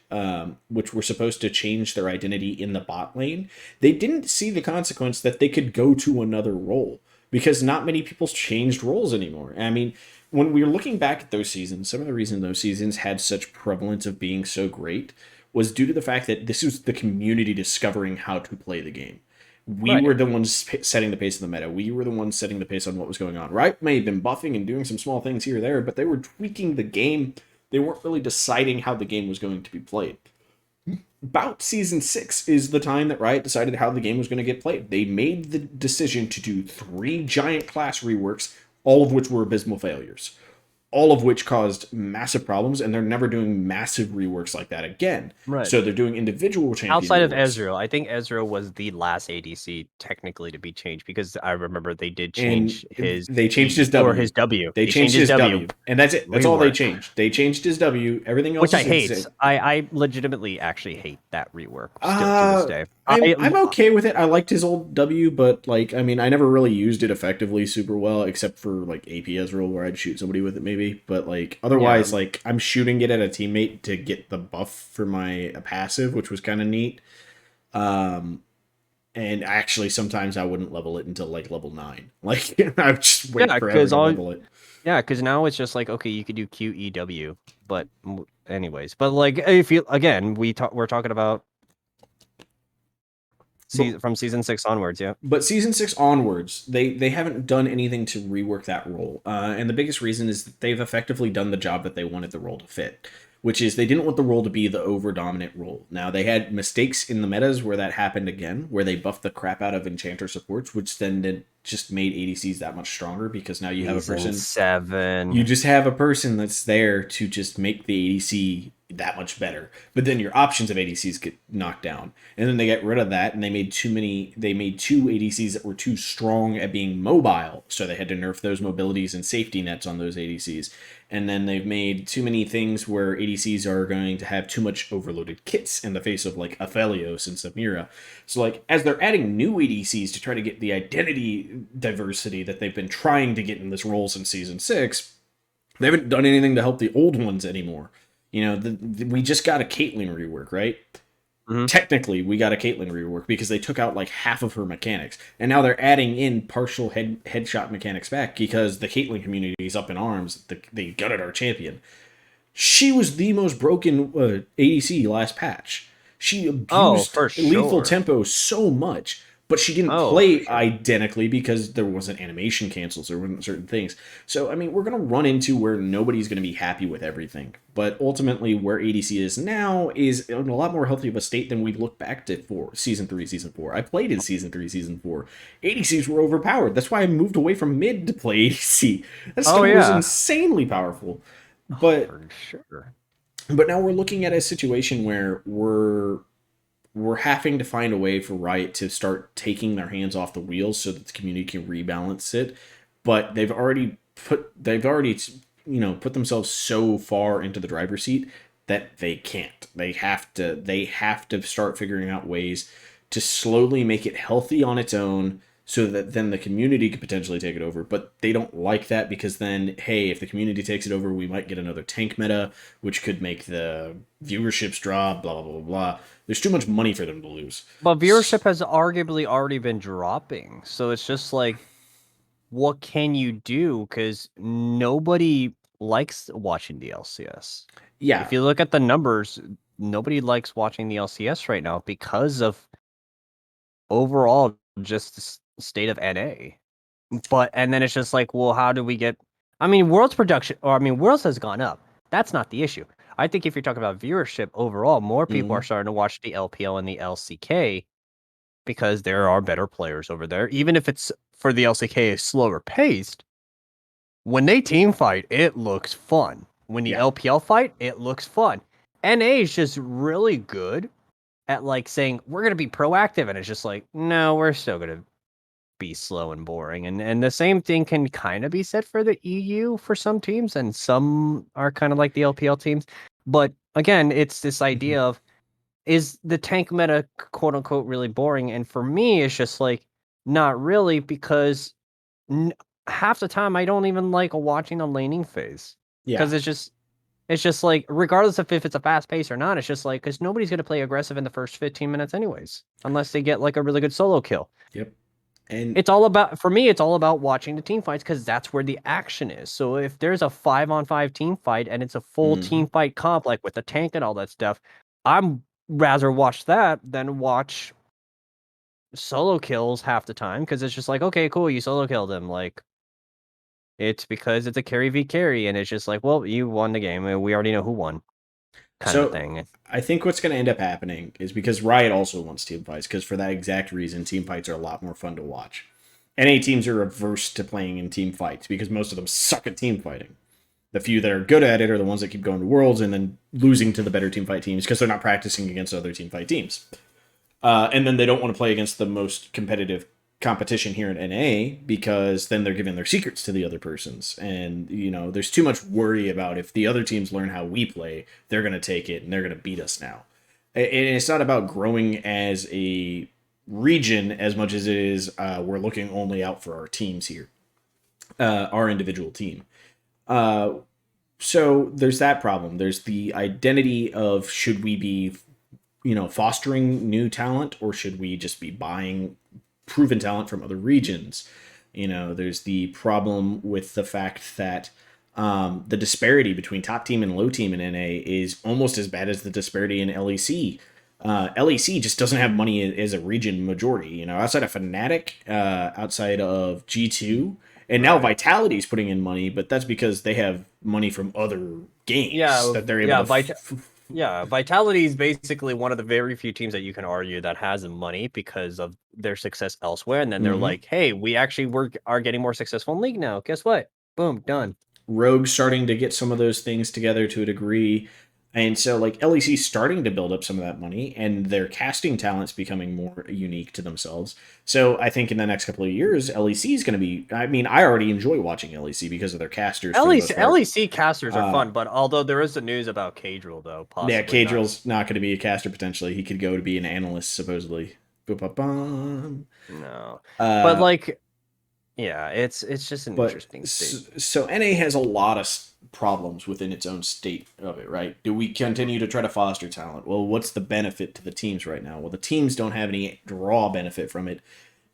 which were supposed to change their identity in the bot lane, they didn't see the consequence that they could go to another role because not many people changed roles anymore. I mean, when we were looking back at those seasons, some of the reason those seasons had such prevalence of being so great was due to the fact that this was the community discovering how to play the game. We Right. were the ones setting the pace of the meta. We were the ones setting the pace on what was going on. Riot may have been buffing and doing some small things here or there, but they were tweaking the game. They weren't really deciding how the game was going to be played. About season 6 is the time that Riot decided how the game was going to get played. They made the decision to do 3 giant class reworks, all of which were abysmal failures, all of which caused massive problems, and they're never doing massive reworks like that again. Right. So they're doing individual champion Outside of reworks. Ezreal, I think Ezreal was the last ADC technically to be changed because I remember they did change And his they changed E his or W. his W. They changed his W, and that's it. That's all they Rework, changed. They changed his W. Everything else which I is the hate. same. I legitimately actually hate that rework still to this day. I'm okay with it. I liked his old W, but like, I mean, I never really used it effectively super well, except for like AP Ezreal, where I'd shoot somebody with it maybe. But like, otherwise, like, I'm shooting it at a teammate to get the buff for my passive, which was kind of neat. And actually, sometimes I wouldn't level it until like level 9. Like, I would just wait forever to level it. Yeah, because now it's just like, okay, you could do QEW, but anyways, but like if you again, we're talking about from season 6 onwards, yeah. But season 6 onwards, they haven't done anything to rework that role, and the biggest reason is that they've effectively done the job that they wanted the role to fit, which is they didn't want the role to be the over dominant role. Now they had mistakes in the metas where that happened again, where they buffed the crap out of enchanter supports, which then just made ADCs that much stronger because now you have a Season person you 7. just have a person that's there to just make the ADC that much better. But then your options of ADCs get knocked down. And then they get rid of that and they made two ADCs that were too strong at being mobile. So they had to nerf those mobilities and safety nets on those ADCs. And then they've made too many things where ADCs are going to have too much overloaded kits in the face of like Aphelios and Samira. So like as they're adding new ADCs to try to get the identity diversity that they've been trying to get in this role since season 6, they haven't done anything to help the old ones anymore. You know, we just got a Caitlyn rework, right? Mhm. Technically, we got a Caitlyn rework because they took out like half of her mechanics, and now they're adding in partial headshot mechanics back because the Caitlyn community is up in arms. They gutted our champion. She was the most broken ADC last patch. She Oh, abused for lethal sure. tempo so much, but she didn't Oh, for play sure. identically because there wasn't animation cancels, there wasn't certain things. So, I mean, we're going to run into where nobody's going to be happy with everything. But ultimately, where ADC is now is in a lot more healthy of a state than we look back to for Season 3, Season 4. I played in Season 3, Season 4. ADCs were overpowered. That's why I moved away from mid to play ADC. That Oh, stuff was yeah. insanely powerful. Oh, But for sure. now we're looking at a situation where we're having to find a way for Riot to start taking their hands off the wheels so that the community can rebalance it. But they've already put themselves so far into the driver's seat that they can't. They have to start figuring out ways to slowly make it healthy on its own so that then the community could potentially take it over. But they don't like that because then, hey, if the community takes it over, we might get another tank meta, which could make the viewerships drop, blah, blah, blah, blah. There's too much money for them to lose. But viewership has arguably already been dropping. So it's just like, what can you do? Because nobody likes watching the LCS. Yeah. If you look at the numbers, nobody likes watching the LCS right now because of overall just the state of NA. But and then it's just like, well, how do we get? I mean, Worlds production, or I mean, Worlds has gone up. That's not the issue. I think if you're talking about viewership overall, more people are Mm-hmm. starting to watch the LPL and the LCK because there are better players over there. Even if it's for the LCK is slower paced, when they team fight, it looks fun. When the Yeah. LPL fight, it looks fun. NA is just really good at like saying we're gonna be proactive, and it's just like, no, we're still gonna be slow and boring. And the same thing can kind of be said for the EU for some teams, and some are kind of like the LPL teams. But again, it's this Mm-hmm. idea of, is the tank meta quote unquote really boring? And for me, it's just like, not really, because n- half the time I don't even like watching the laning phase Yeah. because it's just like, regardless of if it's a fast pace or not, it's just like, because nobody's going to play aggressive in the first 15 minutes anyways, unless they get like a really good solo kill. Yep. And It's all about, for me, it's all about watching the team fights because that's where the action is. So if there's a 5-on-5 team fight and it's a full mm-hmm. team fight comp, like with the tank and all that stuff, I'm rather watch that than watch solo kills half the time because it's just like, okay, cool, you solo killed him. Like, it's because it's a carry v carry, and it's just like, well, you won the game, and we already know who won, kind of a So thing. I think what's going to end up happening is because Riot also wants team fights, because for that exact reason, team fights are a lot more fun to watch. NA teams are averse to playing in team fights because most of them suck at team fighting. The few that are good at it are the ones that keep going to Worlds and then losing to the better team fight teams because they're not practicing against other team fight teams. And then they don't want to play against the most competitive competition here in NA because then they're giving their secrets to the other persons. And, there's too much worry about if the other teams learn how we play, they're going to take it and they're going to beat us now. And it's not about growing as a region as much as it is we're looking only out for our teams here, our individual team. Uh, so there's that problem. There's the identity of should we be fostering new talent or should we just be buying proven talent from other regions? There's the problem with the fact that the disparity between top team and low team in NA is almost as bad as the disparity in LEC. LEC just doesn't have money as a region majority. Outside of Fnatic, outside of G2, and now Right. Vitality's putting in money, but that's because they have money from other games Yeah, that they're able yeah, to. yeah. Vitality is basically one of the very few teams that you can argue that has money because of their success elsewhere, and then they're Mm-hmm. like, "Hey, we actually are getting more successful in league now. Guess what? Boom, done." Rogue starting to get some of those things together to a degree. And so, like, LEC's starting to build up some of that money, and their casting talent's becoming more unique to themselves. So, I think in the next couple of years, LEC is going to be. I mean, I already enjoy watching LEC because of their casters for the most part. LEC casters are Uh, fun, but although there is the news about Cadriel, though, yeah, possibly not. Cadriel's not going to be a caster potentially. He could go to be an analyst, supposedly. Boop-a-bum. No, but Uh, like, yeah, it's just an But interesting state. so NA has a lot of problems within its own state of it, right? Do we continue to try to foster talent? Well, what's the benefit to the teams right now? Well, the teams don't have any draw benefit from it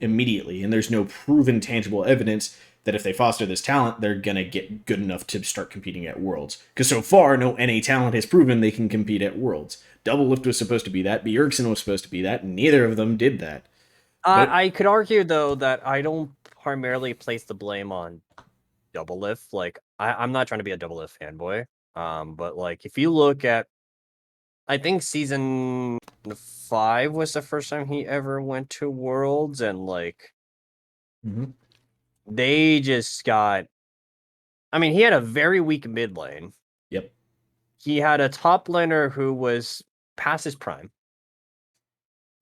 immediately, and there's no proven tangible evidence that if they foster this talent, they're gonna get good enough to start competing at Worlds. Because so far, no NA talent has proven they can compete at Worlds. Double Lift was supposed to be that. Bjergsen was supposed to be that. And neither of them did that. But I could argue though that I don't primarily place the blame on Double Lift. Like, I'm not trying to be a Double Lift fanboy. But like, if you look at, I think season 5 was the first time he ever went to Worlds, and like, mm-hmm. they just got. I mean, he had a very weak mid lane. Yep. He had a top laner who was past his prime.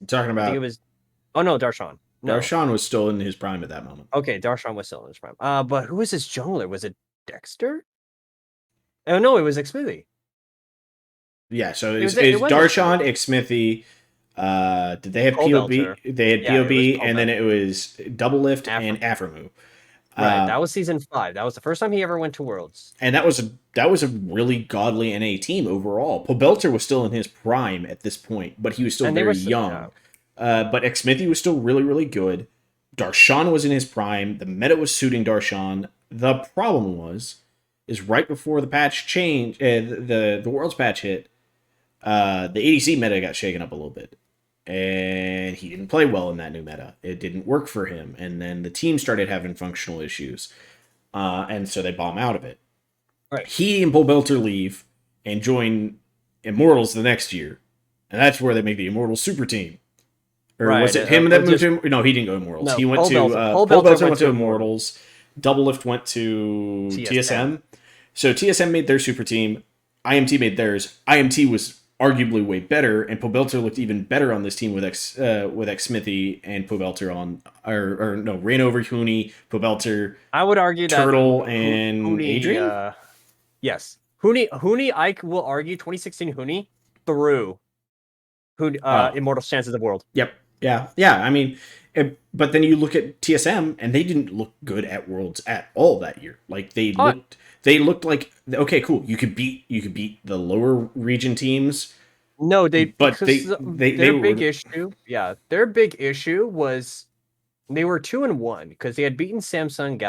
I'm talking I think it about was. Oh no, Darshan. No. Darshan was still in his prime at that moment. Okay, Darshan was still in his prime. But who was his jungler? Was it Dexter? Oh no, it was Xfinity. Yeah, so It it's, was it it's was Darshan, Xfinity. Xsmithy. Did they have Pobelter. POB? They had Yeah, it was POB, and then Pobelter. it was Double Lift and Afro. Aframu. Right, that was season 5. That was the first time he ever went to Worlds. And that was a really godly NA team overall. Pobelter was still in his prime at this point, but he was still And they very were young. But Xsmithy was still really, really good. Darshan was in his prime. The meta was suiting Darshan. The problem is right before the patch changed, the Worlds patch hit, the ADC meta got shaken up a little bit. And he didn't play well in that new meta. It didn't work for him. And then the team started having functional issues. And so they bomb out of it. Right. He and Bull Belter leave and join Immortals the next year. And that's where they make the Immortals super team. Or Right, was it him that moved to... No, he didn't go Immortals. No, He went to... Pobelter Pobelter went to Immortals. Double Lift went to TSM. So TSM made their super team. IMT made theirs. IMT was arguably way better, and Pobelter looked even better on this team with Xsmithy and Pobelter on... Or no, Reignover, Huni, Pobelter, I would argue that Turtle, and Huni, Adrian? yes. Huni, I will argue 2016 Huni through Immortal's Chances of the World. Yep. Yeah. I mean, but then you look at TSM, and they didn't look good at Worlds at all that year. Like they looked like, okay, cool. You could beat the lower region teams. No, their big issue. Yeah, their big issue was they were 2-1 because they had beaten the Samsung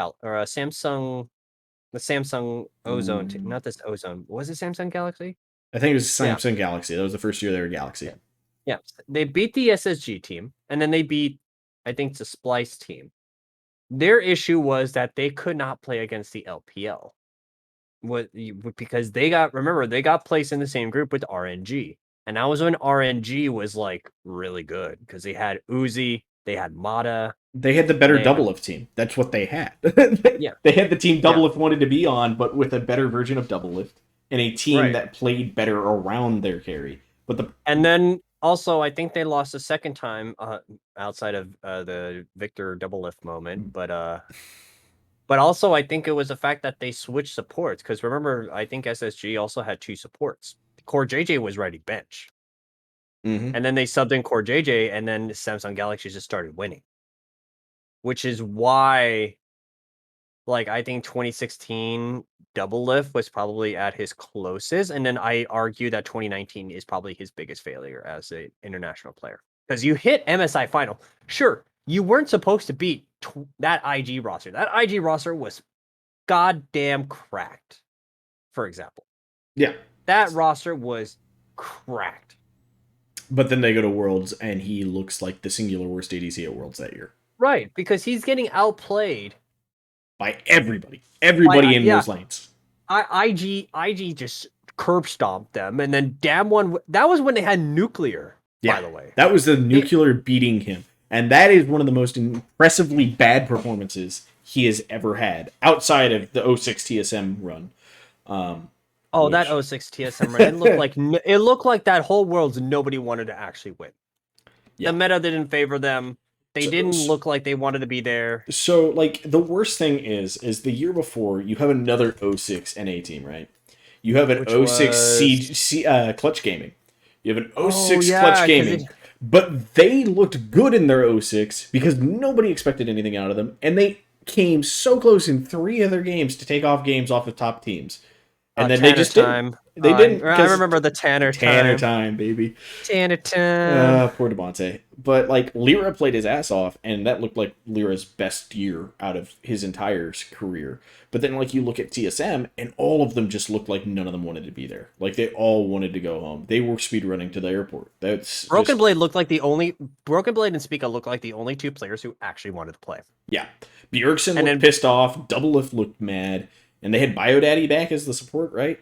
Ozone, not this Ozone. Was it Samsung Galaxy? I think it was Samsung Galaxy. That was the first year they were Galaxy. Yeah, they beat the SSG team, and then they beat, I think, the Splice team. Their issue was that they could not play against the LPL, because they got placed in the same group with RNG, and that was when RNG was like really good because they had Uzi, they had Mata. They had the better Double Lift team. That's what they had. Yeah, they had the team Double Lift wanted to be on, but with a better version of Double Lift and a team that played better around their carry. And then also, I think they lost a second time outside of the Victor Double Lift moment, but also I think it was the fact that they switched supports, because remember, I think SSG also had 2 supports. Core JJ was ready bench, and then they subbed in Core JJ, and then Samsung Galaxy just started winning, which is why, like, I think 2016 Double Lift was probably at his closest, and then I argue that 2019 is probably his biggest failure as an international player, because you hit MSI final. Sure, you weren't supposed to beat that IG roster. That IG roster was goddamn cracked, for example. Yeah, that roster was cracked. But then they go to Worlds, and he looks like the singular worst ADC at Worlds that year. Right, because he's getting outplayed by everybody in those lanes. IG just curb stomped them, and then Damwon. That was when they had Nuclear. By the way, that was the Nuclear beating him. And that is one of the most impressively bad performances he has ever had outside of the '06 TSM run. Oh, that Which, '06 TSM run, it looked like that whole world's nobody wanted to actually win. The yeah. meta didn't favor them. They So, didn't look like they wanted to be there. so like the worst thing is the year before you have another '06 NA team, right? You have an Which '06 was Clutch Gaming. You have an oh '06 Clutch yeah, because Gaming, but they looked good in their '06 because nobody expected anything out of them, and they came so close in three of their games to take off games off the top teams, and then they Tanner just didn't. time. They didn't I because remember the Tanner Tanner time. time, baby. Tanner time. Poor Devontae. But like Lyra played his ass off, and that looked like Lyra's best year out of his entire career. But then like you look at TSM, and all of them just looked like none of them wanted to be there. Like they all wanted to go home. They were speedrunning to the airport. That's Broken just Blade looked like the only Broken Blade and Spica looked like the only two players who actually wanted to play. yeah. Bjergsen And looked then pissed off. Double Lift looked mad, and they had BioDaddy back as the support, right?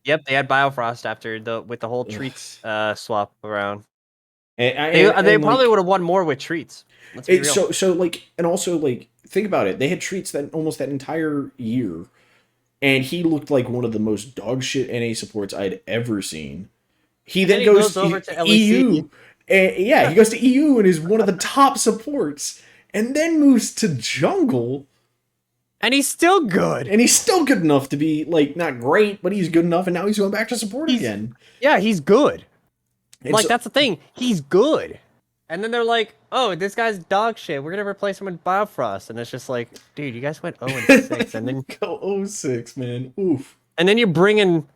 yep, they had Biofrost after the whole Ugh. treats swap around. And, They and probably like would have won more with treats. Let's be real. so like and also like think about it. They had treats that almost that entire year, and he looked like one of the most dog shit NA supports I'd ever seen. He And then then he goes goes over to to LEC. EU, and yeah, he goes to EU and is one of the top supports, and then moves to jungle, And he's still good. and he's still good enough to be like not great, but he's good enough, and now he's going back to support He's again. yeah, he's good. And Like so, that's the thing. He's good. And then they're like, "Oh, this guy's dog shit. We're gonna replace him with Biofrost." And it's just like, dude, you guys went 0-6, go '06, man. Oof. and then you bring in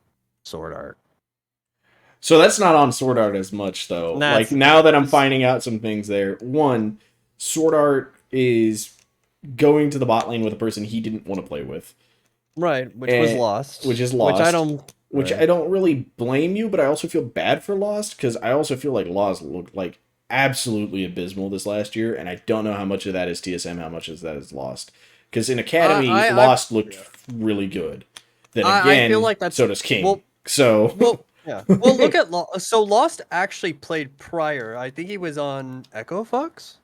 Sword Art. So that's not on Sword Art as much though. And Like that's now that I'm finding out some things there. One, Sword Art is going to the bot lane with a person he didn't want to play with. right, which was And, lost. which is lost. Which I don't. Which Right. I don't really blame you, but I also feel bad for Lost because I also feel like Lost looked like absolutely abysmal this last year, and I don't know how much of that is TSM, how much of that is Lost. Because in Academy, Lost looked really good. Then I feel again, like that's so does King. well. So Well, yeah. Well, look at so Lost actually played prior. I think he was on Echo Fox.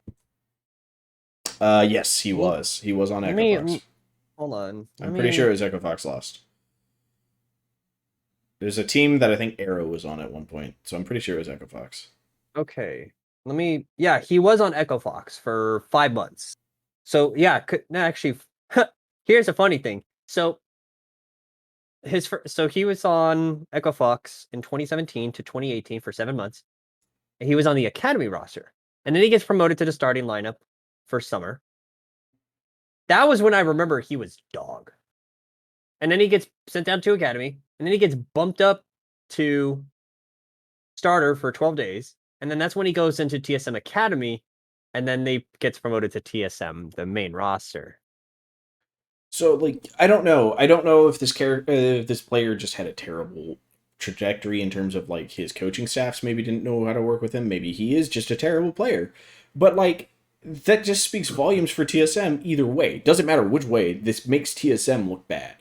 yes, he Well, was. He was on let Echo me Fox. hold on. I'm pretty sure it was Echo Fox Lost. There's a team that I think Arrow was on at one point, so I'm pretty sure it was Echo Fox. Okay. Let me. Yeah, he was on Echo Fox for 5 months. So yeah, no, actually, here's a funny thing. So so he was on Echo Fox in 2017 to 2018 for 7 months. And he was on the Academy roster, and then he gets promoted to the starting lineup for summer. That was when I remember he was dog. And then he gets sent down to Academy, and then he gets bumped up to starter for 12 days. And then that's when he goes into TSM Academy, and then they gets promoted to TSM, the main roster. So like I don't know. I don't know if this character if this player just had a terrible trajectory in terms of like his coaching staffs maybe didn't know how to work with him. Maybe he is just a terrible player. But like that just speaks volumes for TSM either way. Doesn't matter which way. This makes TSM look bad.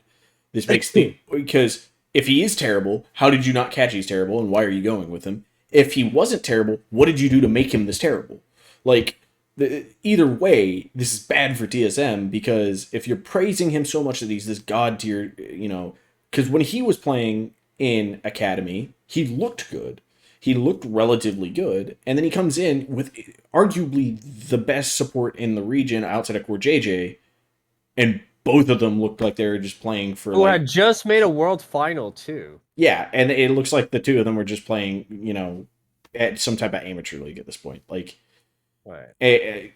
This makes the because if he is terrible, how did you not catch he's terrible and why are you going with him? If he wasn't terrible, what did you do to make him this terrible? Like either way, this is bad for TSM because if you're praising him so much that he's this god tier, because when he was playing in Academy, he looked good. He looked relatively good, and then he comes in with arguably the best support in the region outside of Core JJ, and both of them looked like they were just playing for Who had just made a world final too. yeah, and it looks like the two of them were just playing, at some type of amateur league at this point. Like, Right.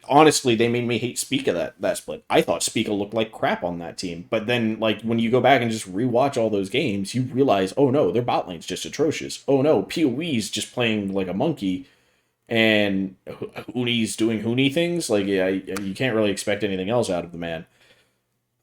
honestly, they made me hate Spica that split. I thought Spica looked like crap on that team, but then like when you go back and just rewatch all those games, you realize, oh no, their bot lane's just atrocious. Oh no, PoE's just playing like a monkey, and Huni's doing Huni things. Like, yeah, you can't really expect anything else out of the man.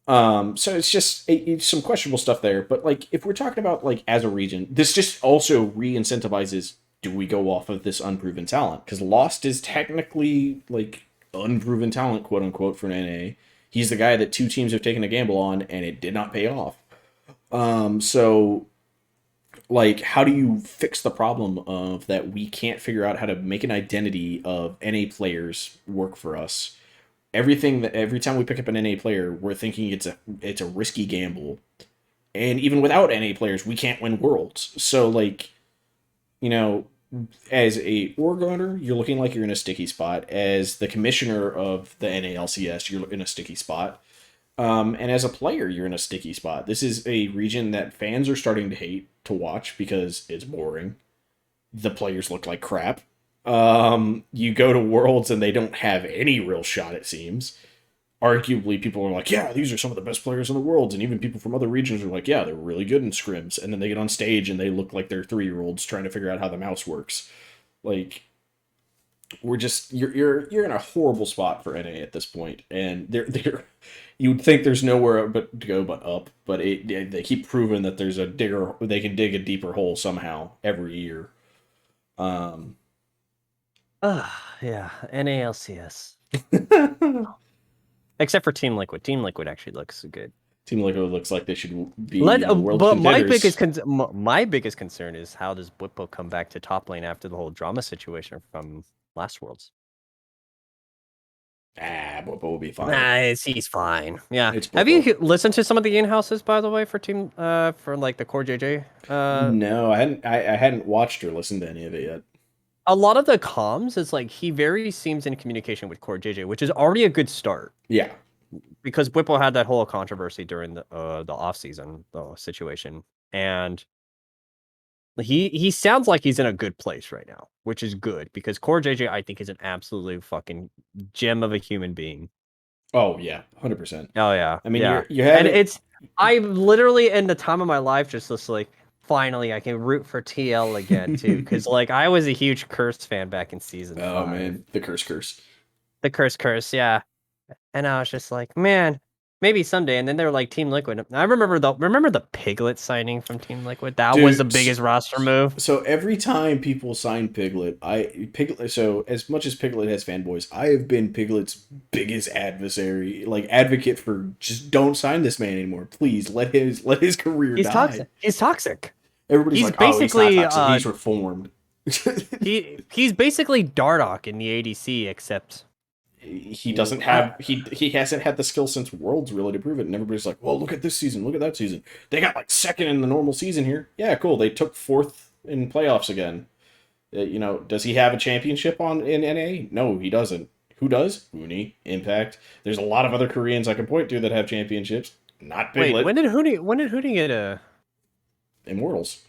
So it's just it's some questionable stuff there. But like, if we're talking about like as a region, this just also re-incentivizes. Do we go off of this unproven talent? Because Lost is technically like unproven talent, quote unquote, for an NA. He's the guy that two teams have taken a gamble on, and it did not pay off. So Like, how do you fix the problem of that we can't figure out how to make an identity of NA players work for us? Everything that every time we pick up an NA player, we're thinking it's a risky gamble. And even without NA players, we can't win worlds. So like, you know, as a org owner, you're looking like you're in a sticky spot. As the commissioner of the NALCS, you're in a sticky spot. And as a player, you're in a sticky spot. This is a region that fans are starting to hate to watch because it's boring. The players look like crap. You go to Worlds and they don't have any real shot, it seems. Arguably, people are like, yeah, these are some of the best players in the world. And even people from other regions are like, yeah, they're really good in scrims. And then they get on stage and they look like they're 3-year-olds trying to figure out how the mouse works. Like, we're just you're in a horrible spot for NA at this point, and they're you'd think there's nowhere but to go but up, but they keep proving that there's a digger they can dig a deeper hole somehow every year. Um, Yeah, NALCS. Except for Team Liquid. Team Liquid actually looks good. Team Liquid looks like they should be world But contenders. my biggest concern is how does Bwipo come back to top lane after the whole drama situation from last Worlds? But will be fine. He's fine. Yeah. It's Have Bwipo. you listened to some of the in-houses, by the way, for team for like the core JJ? No, I hadn't. I hadn't watched or listened to any of it yet. A lot of the comms is like he very seems in communication with core JJ, which is already a good start. Yeah, Because Whipple had that whole controversy during the off season situation, and he sounds like he's in a good place right now, which is good because Core JJ I think is an absolute fucking gem of a human being. oh yeah, 100%. Oh yeah, I mean, yeah, you and haven't. I'm literally in the time of my life just like finally I can root for TL again too because like I was a huge Cursed fan back in season Oh 5, man, the curse. the Curse, yeah. And I was just like, man, maybe someday. And then they were like Team Liquid. I remember the Piglet signing from Team Liquid. That was the Dude, biggest roster move. so every time people sign Piglet, so as much as Piglet has fanboys, I have been Piglet's biggest adversary, like advocate for just don't sign this man anymore. Please let his career He's die. toxic. He's toxic. Everybody's He's like, oh, he's not basically toxic. He's reformed. he's basically Dardoch in the ADC, except He doesn't have he hasn't had the skill since Worlds really to prove it, and everybody's like, well, look at this season, look at that season. They got like second in the normal season here. Yeah, cool. They took fourth in playoffs again. Does he have a championship in NA? No, he doesn't. Who does? Uni, Impact. There's a lot of other Koreans I can point to that have championships. Not Piglet. wait, when did Hootie get a? Immortals.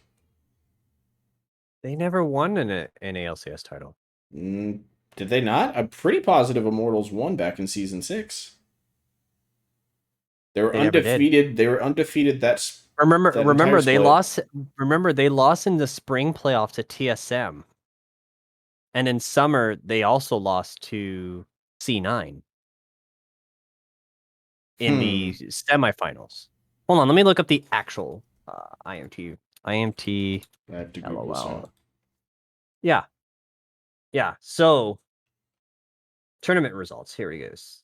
They never won an ALCS title. Did they not? I'm pretty positive Immortals won back in season 6. They were They never did. undefeated. They were undefeated. Remember they split. lost. Remember they lost in the spring playoff to TSM, and in summer they also lost to C9 in the semifinals. Hold on, let me look up the actual IMT. IMT. I have to Google this LOL. now. Yeah. So tournament results. Here he goes.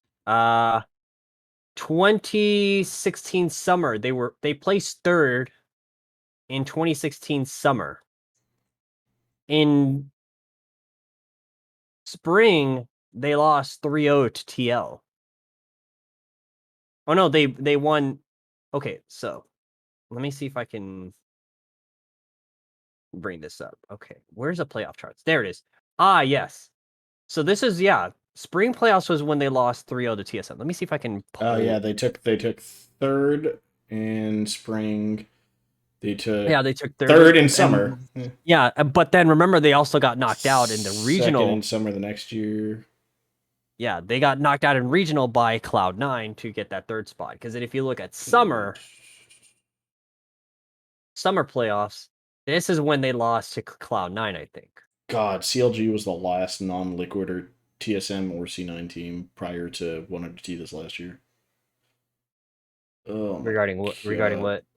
2016 summer. They placed third in 2016 summer. In spring, they lost 3-0 to TL. Oh no, they won. Okay, so let me see if I can bring this up. Okay, where's the playoff charts? There it is. Yes. So this is spring playoffs was when they lost 3-0 to TSM. Let me see if I can pull. Oh yeah, they took third in spring. They took third in summer. Yeah, but then remember they also got knocked out in the regional. Second in summer the next year. Yeah, they got knocked out in regional by Cloud9 to get that third spot. Because if you look at summer playoffs, this is when they lost to Cloud9, I think. God, CLG was the last non-liquid or TSM or C9 team prior to 100T this last year. Oh, regarding what?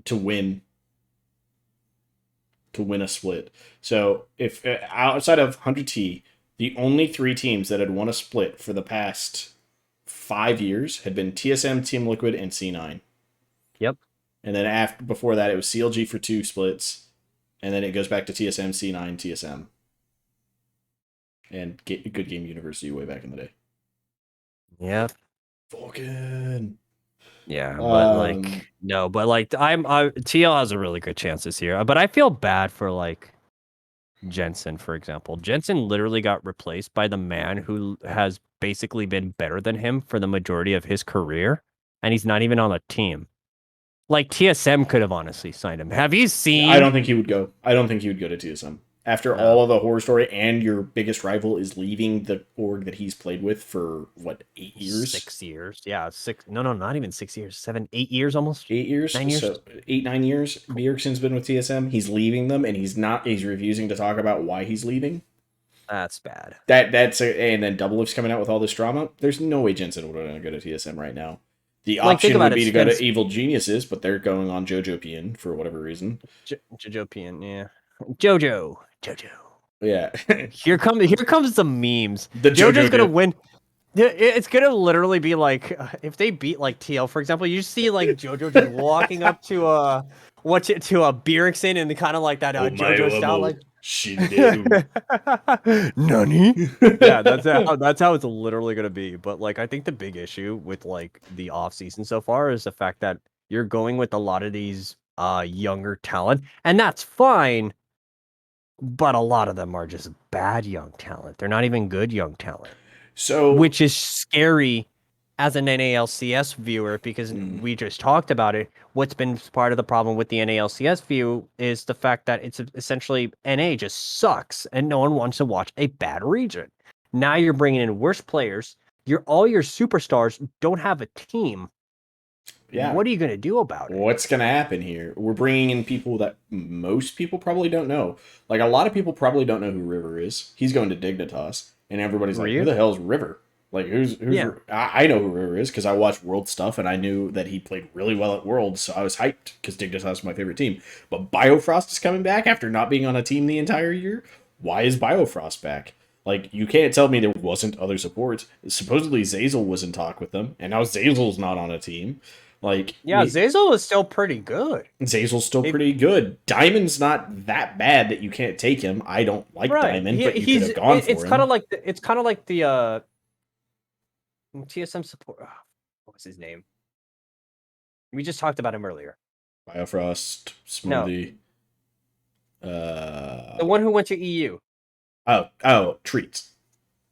To win a split. So if outside of 100T, the only 3 teams that had won a split for the past 5 years had been TSM, Team Liquid, and C9. Yep. And then before that, it was CLG for 2 splits, and then it goes back to TSM, C9, TSM, and Good Game University way back in the day. Yeah. Vulcan. Yeah, but like no, but like TL has a really good chance this year. But I feel bad for like Jensen, for example. Jensen literally got replaced by the man who has basically been better than him for the majority of his career, and he's not even on the team. Like TSM could have honestly signed him. Have you seen? I don't think he would go. I don't think he would go to TSM. After all of the horror story, and your biggest rival is leaving the org that he's played with for what, 8 years? 6 years. Yeah, 6. No, not even 6 years. 7, 8 years almost. 8 years. 9 years. So 8, 9 years. Bjergsen's been with TSM. He's leaving them, and he's not. He's refusing to talk about why he's leaving. That's bad. And then Double Lift's coming out with all this drama. There's no way Jensen would want to go to TSM right now. The option would be to go to Evil Geniuses, but they're going on Jojo Pian for whatever reason. Jojo Pian, yeah. Jojo. Yeah. Here comes the memes. Jojo's gonna win. It's gonna literally be like if they beat like TL, for example, you see like Jojo just walking up to a Bjergsen and kind of like that Jojo style, like Nani? Yeah, that's how it's literally gonna be. But like, I think the big issue with like the off season so far is the fact that you're going with a lot of these younger talent, and that's fine. But a lot of them are just bad young talent. They're not even good young talent. So, which is scary as an NALCS viewer, because we just talked about it. What's been part of the problem with the NALCS view is the fact that it's essentially NA just sucks and no one wants to watch a bad region. Now you're bringing in worse players. All your superstars don't have a team. Yeah. What are you going to do about it? What's going to happen here? We're bringing in people that most people probably don't know. Like, a lot of people probably don't know who River is. He's going to Dignitas, and everybody's like, who the hell is River? Like, who's yeah. I know who River is because I watched World stuff, and I knew that he played really well at Worlds, so I was hyped because Dignitas was my favorite team. But Biofrost is coming back after not being on a team the entire year? Why is Biofrost back? Like, you can't tell me there wasn't other supports. Supposedly, Zazel was in talk with them, and now Zazel's not on a team. Like, yeah, Zazel is still pretty good. Zazel's still pretty good. Diamond's not that bad that you can't take him. I don't like Diamond, but you could have gone for him. It's kind of like the TSM support. Oh, what was his name? We just talked about him earlier. Biofrost, Smoothie. No. The one who went to EU. Oh, Treats.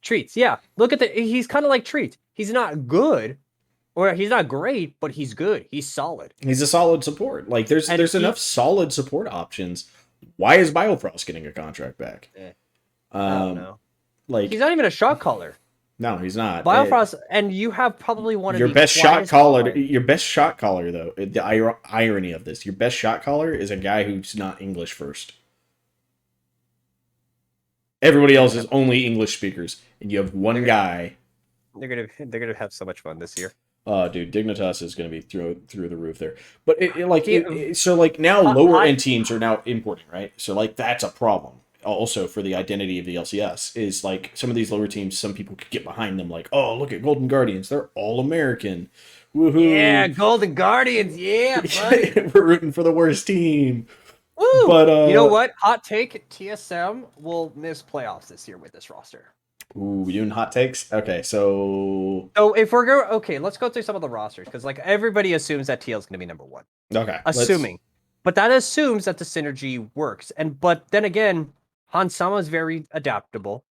Treats, yeah. Look at he's kind of like Treats. He's not good. Or he's not great, but he's good. He's solid. He's a solid support. Like, there's enough solid support options. Why is Biofrost getting a contract back? I don't know. Like, he's not even a shot caller. No, he's not. Biofrost, and you have probably one of your best shot caller. Your best shot caller, though. The irony of this: your best shot caller is a guy who's not English first. Everybody else is only English speakers, and you have one guy. They're gonna have so much fun this year. Oh, dude, Dignitas is going to be through the roof there. But so like now lower end teams are now importing, right? So like that's a problem. Also for the identity of the LCS is like some of these lower teams, some people could get behind them. Like, oh, look at Golden Guardians, they're all American. Woohoo! Yeah, Golden Guardians, yeah, buddy. We're rooting for the worst team. Woo! But you know what? Hot take: TSM will miss playoffs this year with this roster. Ooh, we doing hot takes? Okay, so if we're let's go through some of the rosters because like everybody assumes that TL is going to be number one. Okay, but that assumes that the synergy works. But then again, Hansama is very adaptable.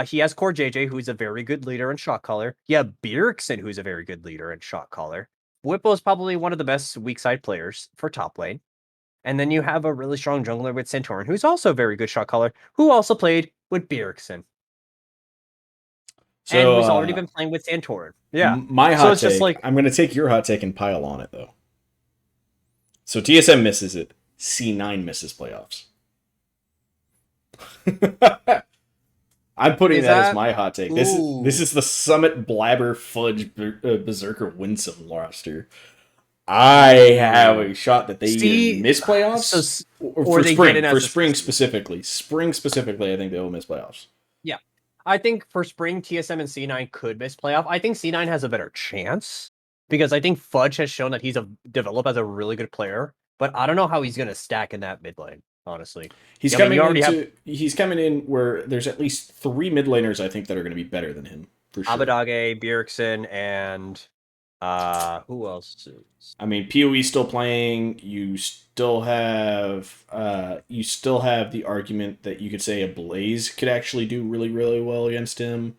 He has Core JJ, who's a very good leader and shot caller. Yeah, Bjergsen, who's a very good leader and shot caller. Whippo is probably one of the best weak side players for top lane. And then you have a really strong jungler with Santorin, who's also a very good shot caller, who also played with Bjergsen. So, and who's already been playing with Santorin. Yeah. My hot take, just like, I'm going to take your hot take and pile on it, though. So TSM misses it. C9 misses playoffs. I'm putting that as my hot take. This is the Summit Blabber Fudge Berserker Winsome roster. I have a shot that they either miss playoffs or for spring specifically. Spring specifically, I think they will miss playoffs. Yeah. I think for spring, TSM and C9 could miss playoff. I think C9 has a better chance because I think Fudge has shown that he's developed as a really good player, but I don't know how he's going to stack in that mid lane. honestly. He's I mean, you coming already have into he's coming in where there's at least 3 mid laners I think that are going to be better than him for sure. Abadage, Bjergsen, and who else? I mean, PoE's still playing. You still have the argument that you could say a Blaze could actually do really really well against him.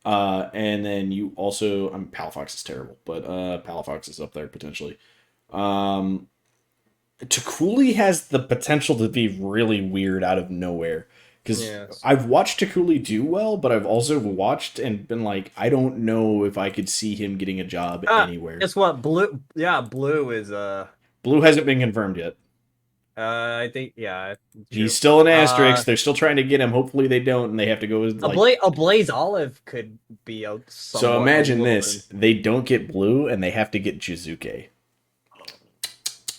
And then you also, Palafox is terrible, but Palafox is up there potentially. Um, Takuli has the potential to be really weird out of nowhere. Because Yes. I've watched Takuli do well, but I've also watched and been like, I don't know if I could see him getting a job anywhere. Guess what? Blue is Blue hasn't been confirmed yet. I think He's true. still an asterisk. They're still trying to get him. Hopefully they don't, and they have to go with like. A Blaze Olive could be a So somewhat imagine alluring. this: they don't get Blue, and they have to get Jizuke.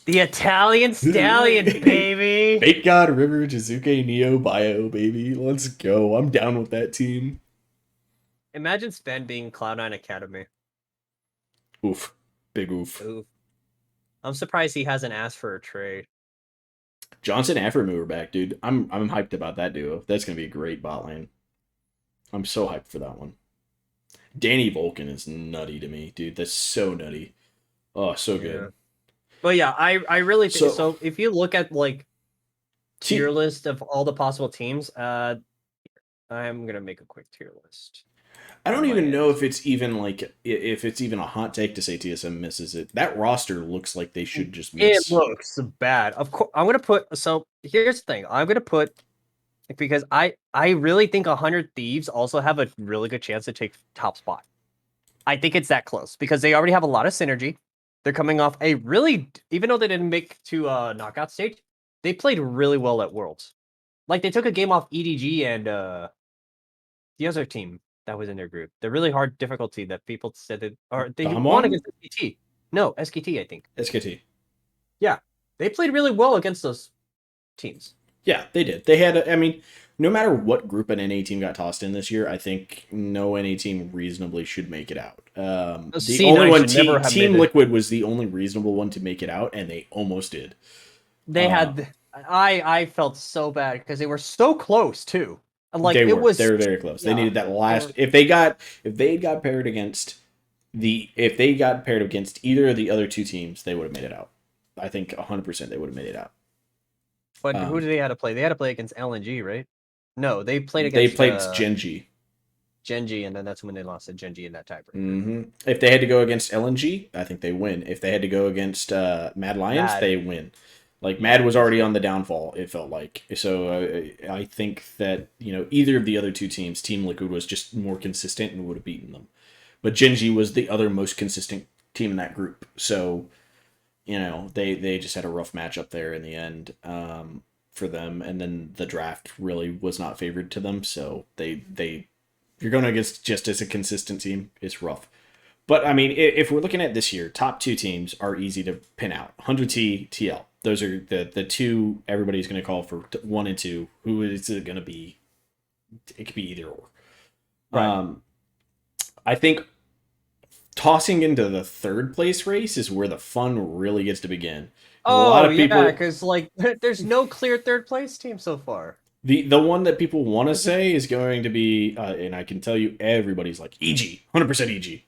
The Italian Stallion, baby. Fake God, River, Jizuke, Neo, Bio, baby. Let's go. I'm down with that team. Imagine Sven being Cloud9 Academy. Oof. Big oof. Oof. I'm surprised he hasn't asked for a trade. Johnson Afremu are back, dude. I'm hyped about that duo. That's gonna be a great bot lane. I'm so hyped for that one. Danny Vulcan is nutty to me, dude. That's so nutty. Oh, so good. But yeah, I really think so. If you look at like tier list of all the possible teams, I'm gonna make a quick tier list. I don't even know if it's even a hot take to say TSM misses it. That roster looks like they should just miss. It looks bad. Of course, I'm gonna put. So here's the thing. I'm gonna put because I really think 100 Thieves also have a really good chance to take top spot. I think it's that close because they already have a lot of synergy. They're coming off a really, even though they didn't make to knockout stage, they played really well at Worlds. Like they took a game off EDG and the other team that was in their group. The really hard difficulty that people said that, or they won against SKT. No, SKT, I think. SKT. Yeah, they played really well against those teams. Yeah, they did. They had, I mean, no matter what group an NA team got tossed in this year, I think no NA team reasonably should make it out. The only one, Team Liquid was the only reasonable one to make it out, and they almost did. They had, I felt so bad because they were so close too. Like they were very close. Yeah, they needed that last. If they got paired against either of the other two teams, they would have made it out. I think 100% they would have made it out. But who did they have to play? They had to play against LNG, right? No, they played against. They played Genji. Genji, and then that's when they lost to Genji in that tiebreaker. Mm-hmm. If they had to go against LNG, I think they win. If they had to go against Mad Lions, they win. Like Mad was already on the downfall. It felt like so. I think that either of the other two teams, Team Liquid was just more consistent and would have beaten them, but Genji was the other most consistent team in that group. So they just had a rough matchup there in the end for them, and then the draft really was not favored to them. So if you're going against just as a consistent team, it's rough. But I mean, if we're looking at this year, top two teams are easy to pin out: 100T, TL. Those are the two everybody's going to call for 1 and 2. Who is it going to be? It could be either or. Right. I think tossing into the third place race is where the fun really gets to begin. Oh, a lot of people, yeah, because like there's no clear third place team so far. The one that people want to say is going to be, and I can tell you, everybody's like EG, 100% EG.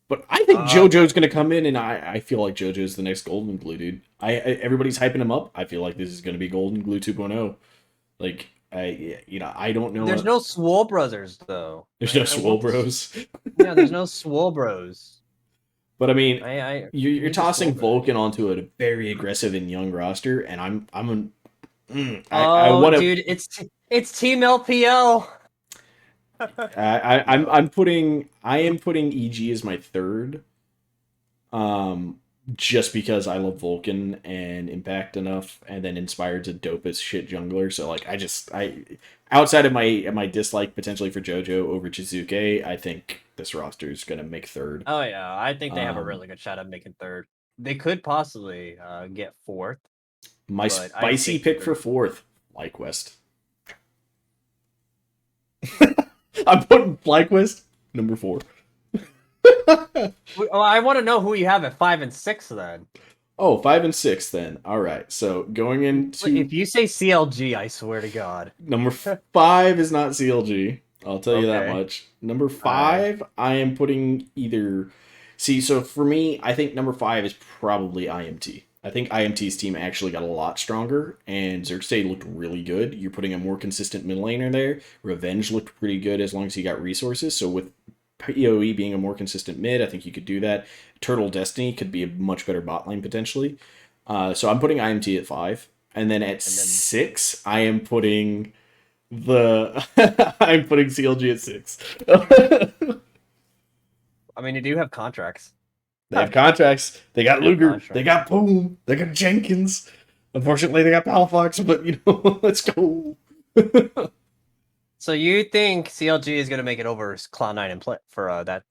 But I think JoJo's going to come in, and I feel like JoJo's the next Golden Glue, dude. Everybody's hyping him up. I feel like this is going to be Golden Glue 2.0. Like, I don't know. There's no Swole Brothers, though. There's no Swole Bros. Yeah, there's no Swole Bros. But I mean, you're tossing Vulcan onto a very aggressive and young roster, and I want to. Dude, it's Team LPL. I am putting EG as my third, just because I love Vulcan and Impact enough, and then Inspired's a dope as shit jungler. So like, I outside of my dislike potentially for JoJo over Chizuke, I think this roster is gonna make third. Oh yeah, I think they have a really good shot at making third. They could possibly get fourth. My spicy pick for fourth, FlyQuest. I'm putting FlyQuest number 4. I want to know who you have at 5 and 6 then. Oh, 5 and 6 then. All right. So going into If you say CLG, I swear to God. number 5 is not CLG. I'll tell you that Okay. much. Number All right. 5, I am putting either. See, so for me, I think number 5 is probably IMT. I think IMT's team actually got a lot stronger, and Xerxes looked really good. You're putting a more consistent mid laner there. Revenge looked pretty good as long as he got resources. So with PoE being a more consistent mid, I think you could do that. Turtle Destiny could be a much better bot lane potentially. So I'm putting IMT at 5. And then at And then 6, I am putting the I'm putting CLG at 6. I mean, you do have contracts. They have contracts. They got They have Luger. They contracts. got Boom. They got Jenkins. Unfortunately, they got Palafox, but let's go. So you think CLG is going to make it over Cloud9 in play for that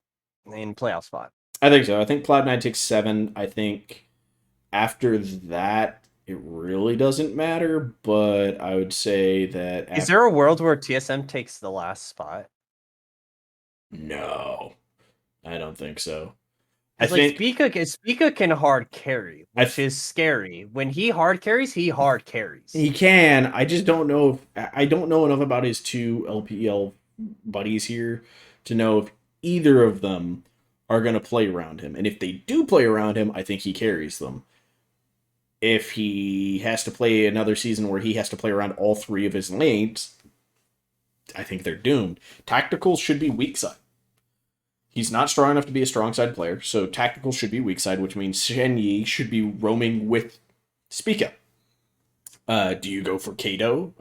in playoff spot? I think so. I think Cloud9 takes 7. I think after that, it really doesn't matter, but I would say that Is after. there a world where TSM takes the last spot? No, I don't think so. I Because like think Spica can hard carry, I which is scary. When he hard carries, he hard carries. He can. I just don't know if I don't know enough about his two LPL buddies here to know if either of them are going to play around him. And if they do play around him, I think he carries them. If he has to play another season where he has to play around all three of his lanes, I think they're doomed. Tactical should be weak side. He's not strong enough to be a strong side player, so tactical should be weak side, which means Shen Yi should be roaming with Spica. Do you go for K-Duo,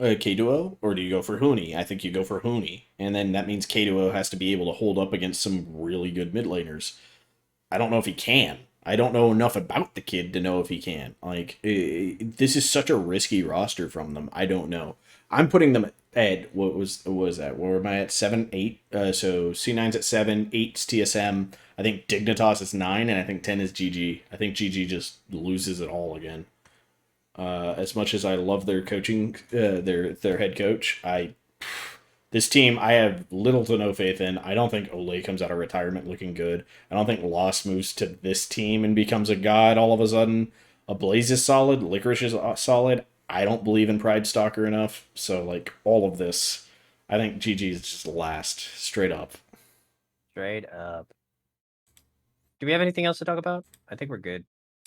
or do you go for Huni? I think you go for Huni. And then that means K-Duo has to be able to hold up against some really good mid laners. I don't know if he can. I don't know enough about the kid to know if he can. Like, this is such a risky roster from them. I don't know. I'm putting them at, what was that? Where am I at? 7, 8? So C9's at 7, 8's TSM. I think Dignitas is 9, and I think 10 is GG. I think GG just loses it all again. As much as I love their coaching, their head coach, this team I have little to no faith in. I don't think Ole comes out of retirement looking good. I don't think Lost moves to this team and becomes a god all of a sudden. A Blaze is solid. Licorice is solid. I don't believe in Pride Stalker enough. So like all of this, I think GG is just last straight up. Straight up. Do we have anything else to talk about? I think we're good.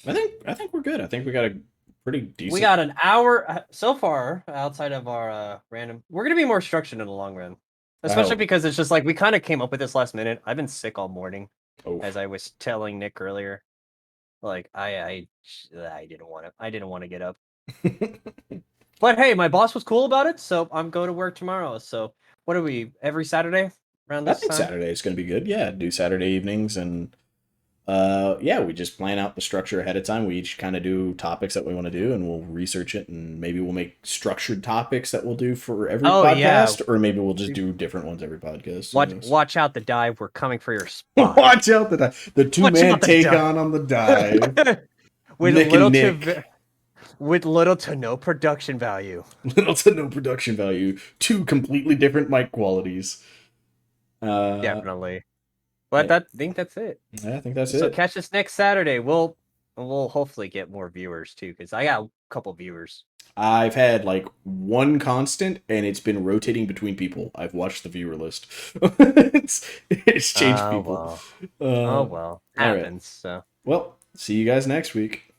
I think we're good. I think we got a pretty decent. We got an hour so far outside of our random. We're gonna be more structured in the long run, especially Oh, because it's just like we kind of came up with this last minute. I've been sick all morning, oh. as I was telling Nick earlier. Like I didn't want to get up. But hey, my boss was cool about it, so I'm going to work tomorrow. So what are we every Saturday around I this think time? Saturday is going to be good. Yeah, do Saturday evenings and yeah, we just plan out the structure ahead of time. We each kind of do topics that we want to do, and we'll research it, and maybe we'll make structured topics that we'll do for every Oh yeah, podcast, or maybe we'll just do different ones every podcast. Who knows? watch out the dive. We're coming for your spot. Watch out the two Watch man out the take dive. on the dive. with Nick little and to Nick, with little to no production value. little to no production value. Two completely different mic qualities. Definitely. But Yeah, I think that's it. I think that's So it. catch us next Saturday. We'll hopefully get more viewers too, because I got a couple viewers. I've had like one constant, and it's been rotating between people. I've watched the viewer list. it's changed Oh people. well. Oh Uh, well. all right. Happens. So Well, see you guys next week.